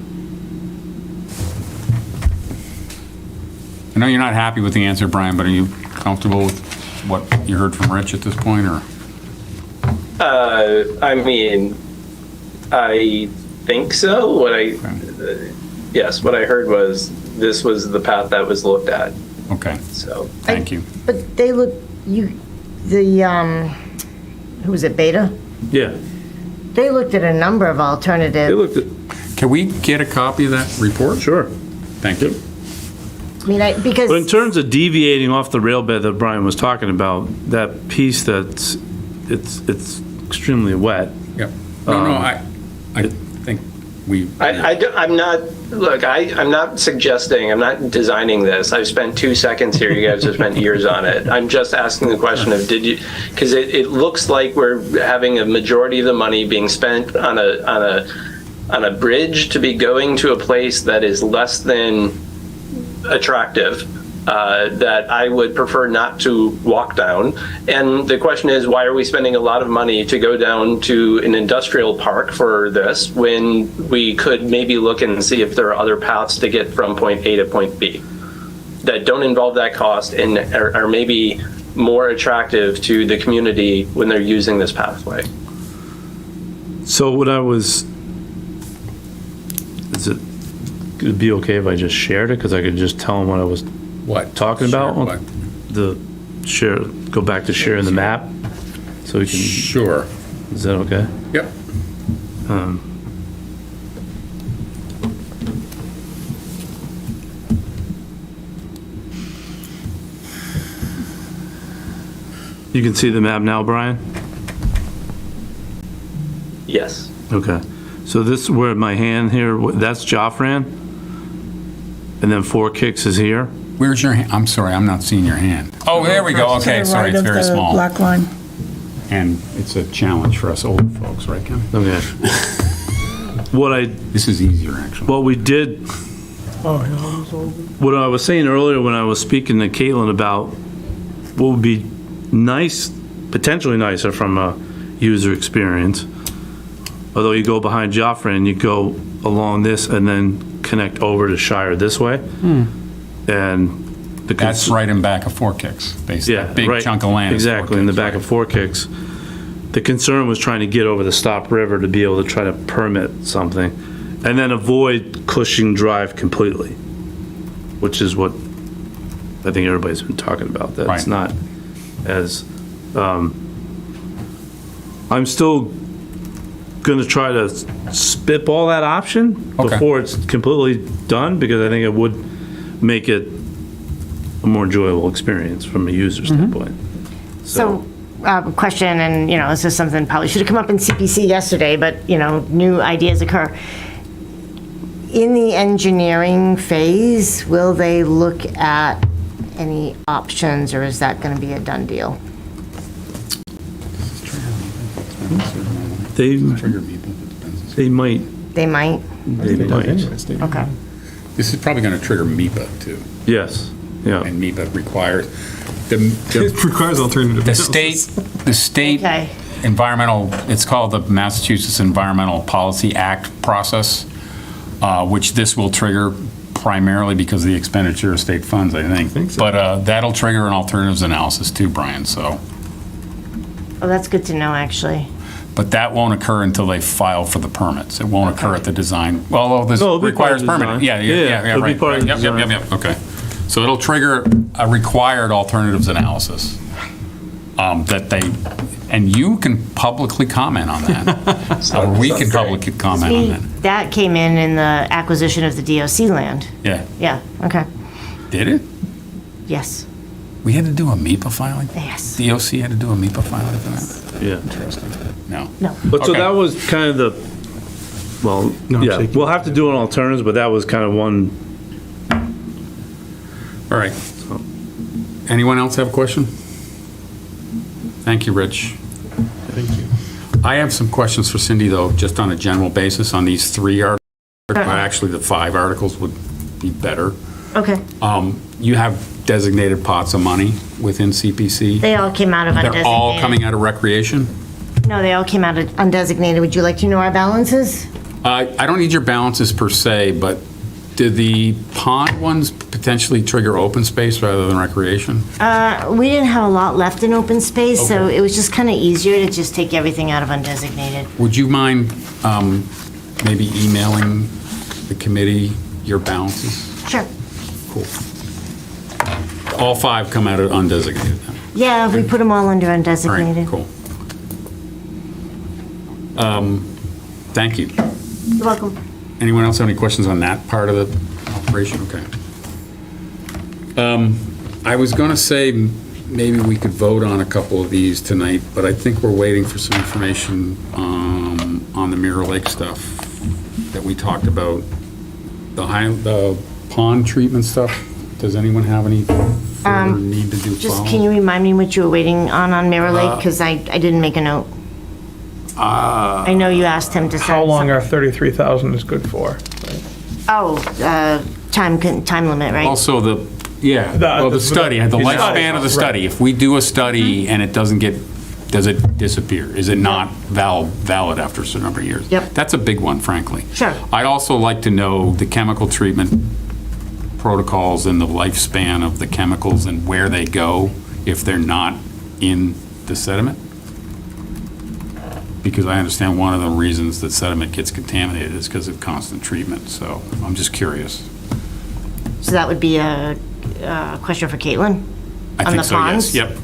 I know you're not happy with the answer, Brian, but are you comfortable with what you heard from Rich at this point, or? I mean, I think so. Yes, what I heard was this was the path that was looked at. Okay, So thank you. But they look, who was it, Beta? yeah. They looked at a number of They alternatives. looked at, Can we get a copy of that report? sure. Thank you. I mean, But in because, terms of deviating off the rail bed that Brian was talking about, that piece it's extremely wet. Yep. No, I think I'm not, look, I'm not suggesting, I'm not designing this. I've spent 2 seconds here. You guys have spent years on it. I'm just asking the question of, did you, because it looks like we're having a majority of the money being spent on a bridge to be going to a place that is less than attractive, that I would prefer not to walk down. And the question is, why are we spending a lot of money to go down to an industrial park for this when we could maybe look and see if there are other paths to get from point A to point B that don't involve that cost and are maybe more attractive to the community when they're using this pathway? So what I was, it'd be okay if I just shared it, because I could just tell them what I was talking about? Share what? The share, go back to sharing the map, so we can. Sure. Is that okay? Yep. You can see the map now, Brian? Yes. Okay. So this, where my hand here, that's Joffran, and then Four Kicks is here. Where's your hand? I'm sorry, I'm not seeing your hand. Oh, there we go. Okay, sorry, it's very small. Black line. And it's a challenge for us older folks, right, Ken? Okay. This is easier, actually. What we did, what I was saying earlier when I was speaking to Caitlin about what would be nice, potentially nicer from a user experience, although you go behind Joffre and you go along this and then connect over to Shire this way. And that's right in back of Four Kicks, basically. Yeah, Big right, chunk of land. is exactly, Four in the Kicks, back of Four Kicks. The concern was trying to get over the Stop River to be able to try to permit something, and then avoid Cushing Drive completely, which is what I think everybody's been talking about. That's Right. not as, I'm still gonna try to spitball that option Okay. before it's completely done, because I think it would make it a more enjoyable experience from a user standpoint. So, question, and, this is something probably should have come up in CPC yesterday, but, new ideas occur. In the engineering phase, will they look at any options, or is that going to be a done deal? They might. They might? They might. Okay. This is probably going to trigger MEPA, too. Yes, yeah. And MEPA requires, the It requires alternative. the state Okay. environmental, it's called the Massachusetts Environmental Policy Act process, which this will trigger primarily because of the expenditure of state funds, I think. so. But that'll trigger an alternatives analysis too, Brian, so. Oh, that's good to know, actually. But that won't occur until they file for the permits. It won't occur at the design. Well, this No, it'll be part of requires the permit. design. Yeah, Yeah, it'll be right. part of the Yep, design. Yep, okay. So it'll trigger a required alternatives analysis that they, and you can publicly comment on that. Or we can publicly comment on that. That came in the acquisition of the DOC land. Yeah. Yeah, okay. Did it? Yes, We had to do a MEPA filing? yes. DOC had to do a MEPA filing for that? Yeah. Interesting. No. No. But so Okay. that was kind of the, well, yeah, shaking. we'll have to do an alternatives, but that was kind of one. All right. Anyone else have a question? Thank you, Rich. Thank you. I have some questions for Cindy, though, just on a general basis on these 3 articles. Actually, the 5 articles would be better. Okay. You have designated pots of money within CPC? They all came out of undesignated. They're all coming out of recreation? No, they all came out of undesignated. Would you like to know our balances? I don't need your balances per se, but do the pond ones potentially trigger open space rather than recreation? We didn't have a lot left in open space, so Okay. it was just kind of easier to just take everything out of undesignated. Would you mind maybe emailing the committee your balances? Sure. Cool. All 5 come out of undesignated then? Yeah, we put them all under All right, undesignated. cool. Thank you. You're welcome. Anyone else have any questions on that part of the operation? Okay. I was going to say maybe we could vote on a couple of these tonight, but I think we're waiting for some information on the Mirror Lake stuff. that we talked about, the pond treatment stuff, does anyone have any further need to do Just, follow? can you remind me what you were waiting on Mirror Lake? Because I didn't make a note. I know you asked him to send. How long some- our 33,000 is good for? Oh, time limit, right? Also the study, the lifespan of the study. If we do a study and it doesn't does it disappear? Is it not valid after a certain number of years? Yep. That's a big one, frankly. Sure. I'd also like to know the chemical treatment protocols and the lifespan of the chemicals and where they go if they're not in the sediment. Because I understand one of the reasons that sediment gets contaminated is because of constant treatment, so I'm just curious. So that would be a question for Caitlin? I On think the so, ponds? yes, yep.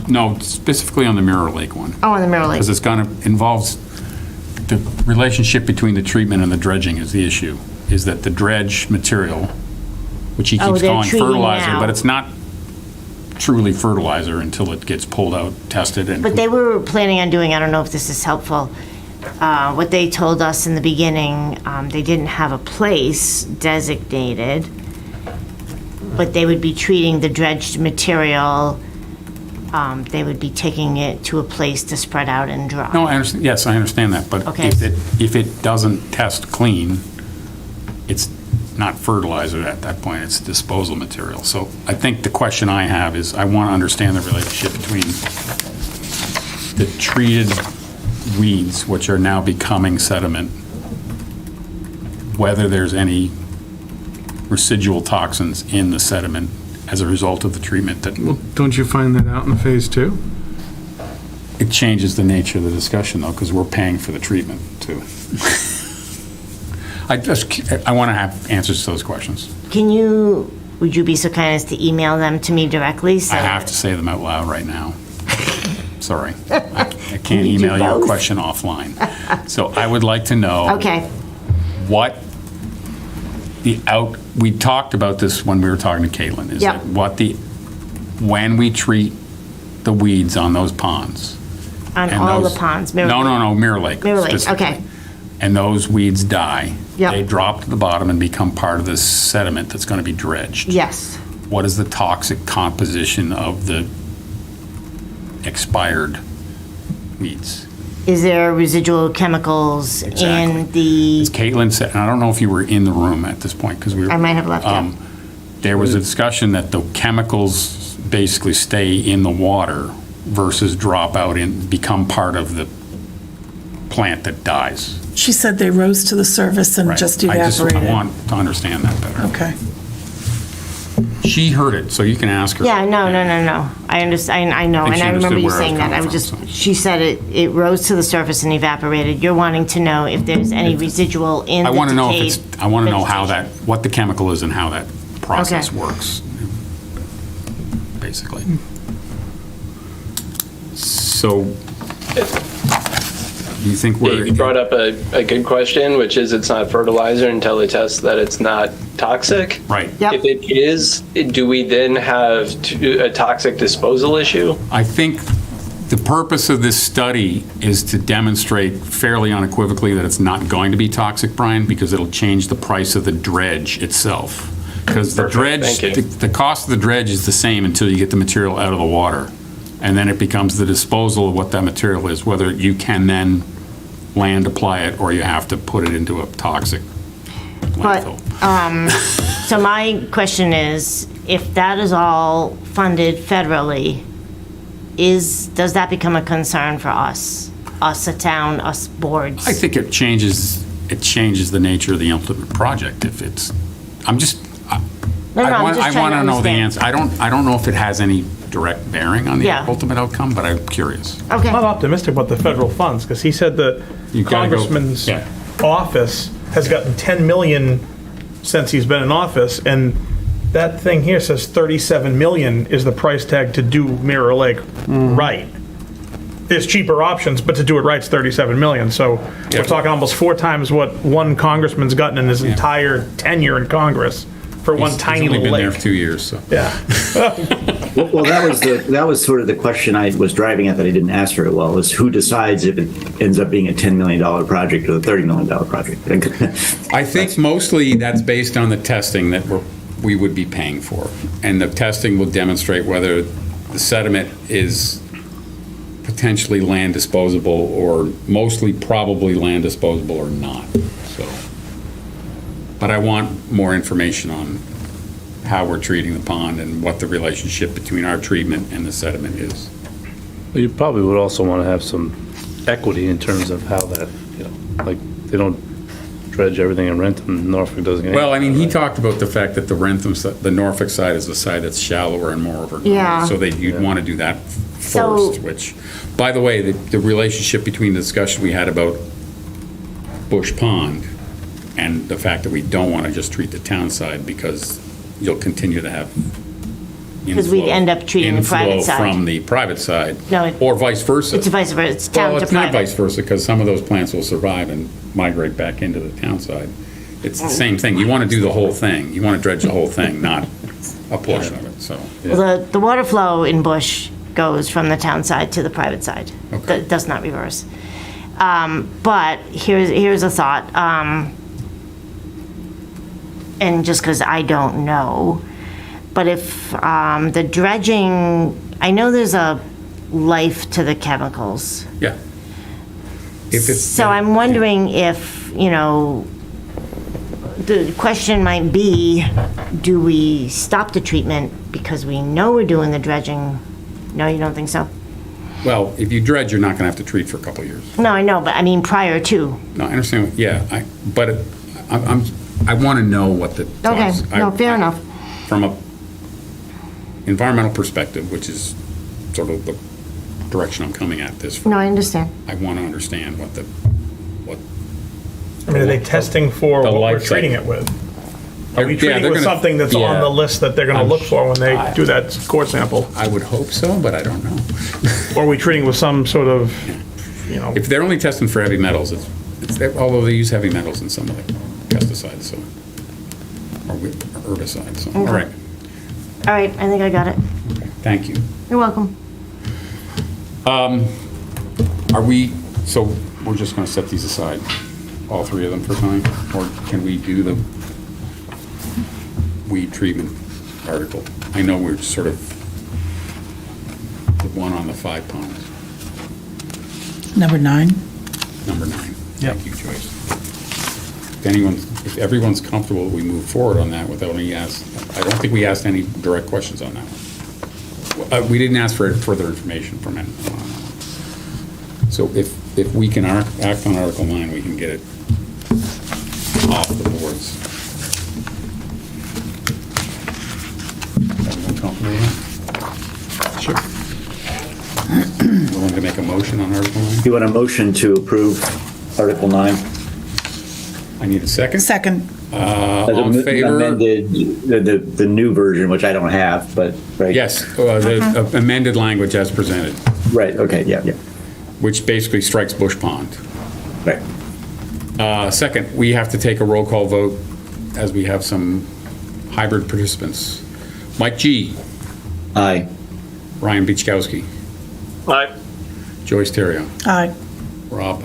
No, specifically on the Mirror Lake one. Oh, on the Mirror Lake. Because it's involves, the relationship between the treatment and the dredging is the issue, is that the dredge material, which he Oh, keeps they're calling treating fertilizer, now. but it's not truly fertilizer until it gets pulled out, tested, and. But they were planning on doing, I don't know if this is helpful, what they told us in the beginning, they didn't have a place designated, but they would be treating the dredged material, they would be taking it to a place to spread out and dry. No, I understand, yes, I understand that, but Okay. if it doesn't test clean, it's not fertilizer at that point, it's disposal material. So I think the question I have is, I want to understand the relationship between the treated weeds, which are now becoming sediment, whether there's any residual toxins in the sediment as a result of the treatment that. Well, don't you find that out in phase 2? It changes the nature of the discussion, though, because we're paying for the treatment, too. I want to have answers to those questions. Would you be so kind as to email them to me directly? So I have to say them out loud right now. Sorry. I can't you do email you a both? question offline. So I would like to know. Okay, What we talked about this when we were talking to Caitlin, is Yep. that when we treat the weeds on those ponds. on and all those- the ponds. Mirror No, Lake. no, Mirror Lake. Mirror Lake, specifically. okay. And those weeds die. Yep. They drop to the bottom and become part of this sediment that's going to be dredged. Yes. What is the toxic composition of the expired weeds? Is there residual chemicals Exactly. in the, As Caitlin said, and I don't know if you were in the room at this point, because we were. I might have left out. There was a discussion that the chemicals basically stay in the water versus drop out and become part of the plant that dies. She said they rose to the surface and Right. just I evaporated. want to understand that better. Okay. She heard it, so you can ask her. yeah, no. I understand, I know, think and she I remember understood you where I was saying that. I coming was from, just, so. she said it rose to the surface and evaporated. You're wanting to know if there's any residual in the I want to know if decayed I want to know how vegetation. what the chemical is and how that process Okay. works, basically. So, do you think we're? You brought up a good question, which is it's not fertilizer until they test that it's not toxic. Right. Yep. If it is, do we then have a toxic disposal issue? I think the purpose of this study is to demonstrate fairly unequivocally that it's not going to be toxic, Brian, because it'll change the price of the dredge itself. Because the Perfect, dredge, thank you. the cost of the dredge is the same until you get the material out of the water. And then it becomes the disposal of what that material is, whether you can then land apply it or you have to put it into a toxic But, landfill. so my question is, if that is all funded federally, does that become a concern for us? Us, a town, us boards? I think it changes the nature of the ultimate project if it's, I'm just, No, I I'm want just trying to to know the understand. answer. I don't know if it has any direct bearing on the Yeah. ultimate outcome, but I'm curious. I'm Okay, not optimistic about the federal funds, because he said the You gotta go- congressman's yeah. office has gotten 10 million since he's been in office, and that thing here says 37 million is the price tag to do Mirror Lake right. There's cheaper options, but to do it right is 37 million, so Yeah. we're talking almost 4 times what one congressman's gotten in his entire tenure in Congress for one He's tiny only little been there lake. for 2 years, so. Yeah. Well, that was sort of the question I was driving at that I didn't ask very well, is who decides if it ends up being a $10 million project or a $30 million project? I think mostly that's based on the testing that we would be paying for. And the testing will demonstrate whether the sediment is potentially land disposable or mostly probably land disposable or not, so. But I want more information on how we're treating the pond and what the relationship between our treatment and the sediment is. But you probably would also want to have some equity in terms of how that, you know, like, they don't dredge everything in Rentham, Norfolk doesn't get anything. Well, I mean, he talked about the fact that the Norfolk side is the side that's shallower and more overgrown. Yeah. So you'd want to do that So- first, which, by the way, the relationship between the discussion we had about Bush Pond and the fact that we don't want to just treat the town side because you'll continue to have Because we'd end up treating the private inflow side. from the private side. No, Or vice versa. It's vice versa, it's town Well, to it's not private. vice versa, because some of those plants will survive and migrate back into the town side. It's the same thing. You want to do the whole thing. You want to dredge the whole thing, not a portion of it, so. Well, the water flow in Bush goes from the town side to the private side. Okay. That does not reverse. But here's a thought. And just because I don't know, but if the dredging, I know there's a life to the chemicals. Yeah. If it's- So I'm wondering if, you know, the question might be, do we stop the treatment because we know we're doing the dredging? No, you don't think so? Well, if you dredge, you're not going to have to treat for a couple of years. No, I know, but I mean prior to. No, I understand, yeah, I want to know what the. Okay, no, fair enough. From a environmental perspective, which is sort of the direction I'm coming at this from, No, I understand. I want to understand what I mean, are they testing for The what we're life treating cycle. it with? Are we Yeah, treating they're with gonna- something that's on yeah. the list that they're gonna look for when they do that core sample? I would hope so, but I don't know. Or are we treating with some sort of, you know, If they're only testing for heavy metals, although they use heavy metals in some of the pesticides, so, or herbicides, so, all right, All right, I think I got it. thank you. You're welcome. So we're just going to set these aside, all three of them for time? Or can we do the weed treatment article? I know we're sort of the one on the 5 ponds, Number 9? number 9. Thank you, Joyce. If everyone's comfortable, we move forward on that without any I don't think we asked any direct questions on that one. We didn't ask for further information from anyone on that one. So if we can act on Article 9, we can get it off the boards. Everyone comfortable with that? Sure. Willing to make a motion on Article 9? You want a motion to approve Article 9? I need a second. Second. All in favor? Amended, the new version, which I don't have, but, right? Yes, the amended language as presented, Right, okay, yeah. which basically strikes Bush Pond. Right. Second, we have to take a roll call vote as we have some hybrid participants. Mike G. Aye. Ryan Beachkowski. Aye. Joyce Terrio. Aye. Rob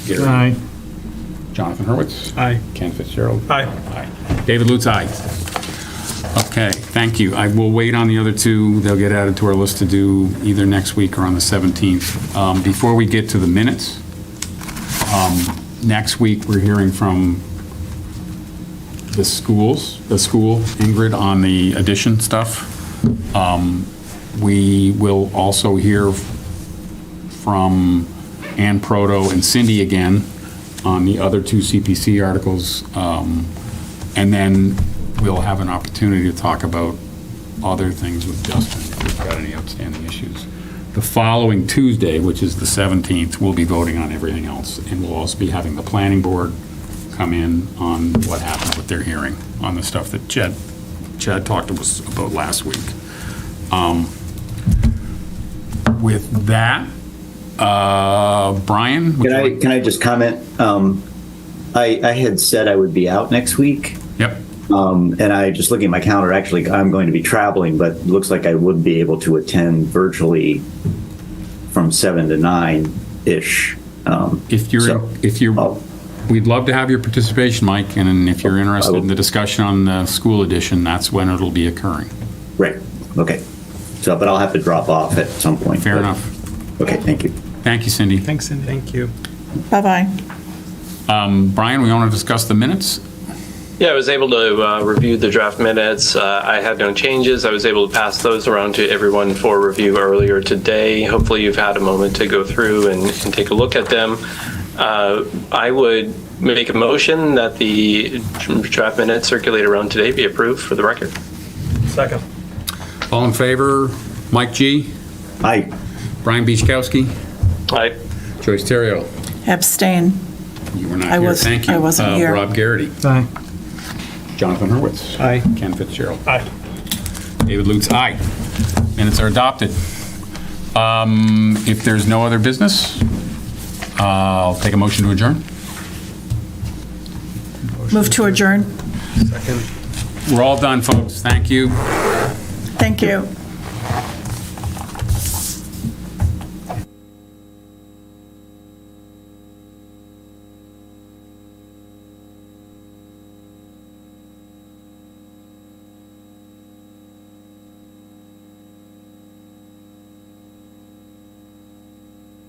Gary. Aye. Jonathan Hurwitz. Aye. Ken Fitzgerald. Aye. Aye. David Lutz, aye. Okay, thank you. I will wait on the other two. They'll get added to our list to do either next week or on the 17th. Before we get to the minutes, next week, we're hearing from the school, Ingrid, on the addition stuff. We will also hear from Ann Proto and Cindy again on the other 2 CPC articles. And then we'll have an opportunity to talk about other things with Justin, if we've got any outstanding issues. The following Tuesday, which is the 17th, we'll be voting on everything else. And we'll also be having the planning board come in on what happened with their hearing on the stuff that Chad talked to us about last week. With that, Brian? Can I just comment? I had said I would be out next week. Yep. And I just looking at my calendar, actually, I'm going to be traveling, but it looks like I would be able to attend virtually from 7 to 9-ish. We'd love to have your participation, Mike, and if you're interested in the discussion on the school edition, that's when it'll be occurring. Right, okay. So, but I'll have to drop off at some point. Fair enough. Okay, thank you. Thank you, Cindy. Thanks, Cindy. Thank you. Bye-bye. Brian, we want to discuss the minutes? Yeah, I was able to review the draft minutes. I had no changes. I was able to pass those around to everyone for review earlier today. Hopefully you've had a moment to go through and take a look at them. I would make a motion that the draft minutes circulate around today be approved for the record. Second. All in favor? Mike G? Aye. Brian Beachkowski? Aye. Joyce Terrio? Abstain. You were not I here. was- Thank you. I wasn't here. Rob Garrity? Aye. Jonathan Hurwitz? Aye. Ken Fitzgerald? Aye. David Lutz, aye. Minutes are adopted. If there's no other business, I'll take a motion to adjourn. Move to adjourn. Second. We're all done, folks. Thank you. Thank you.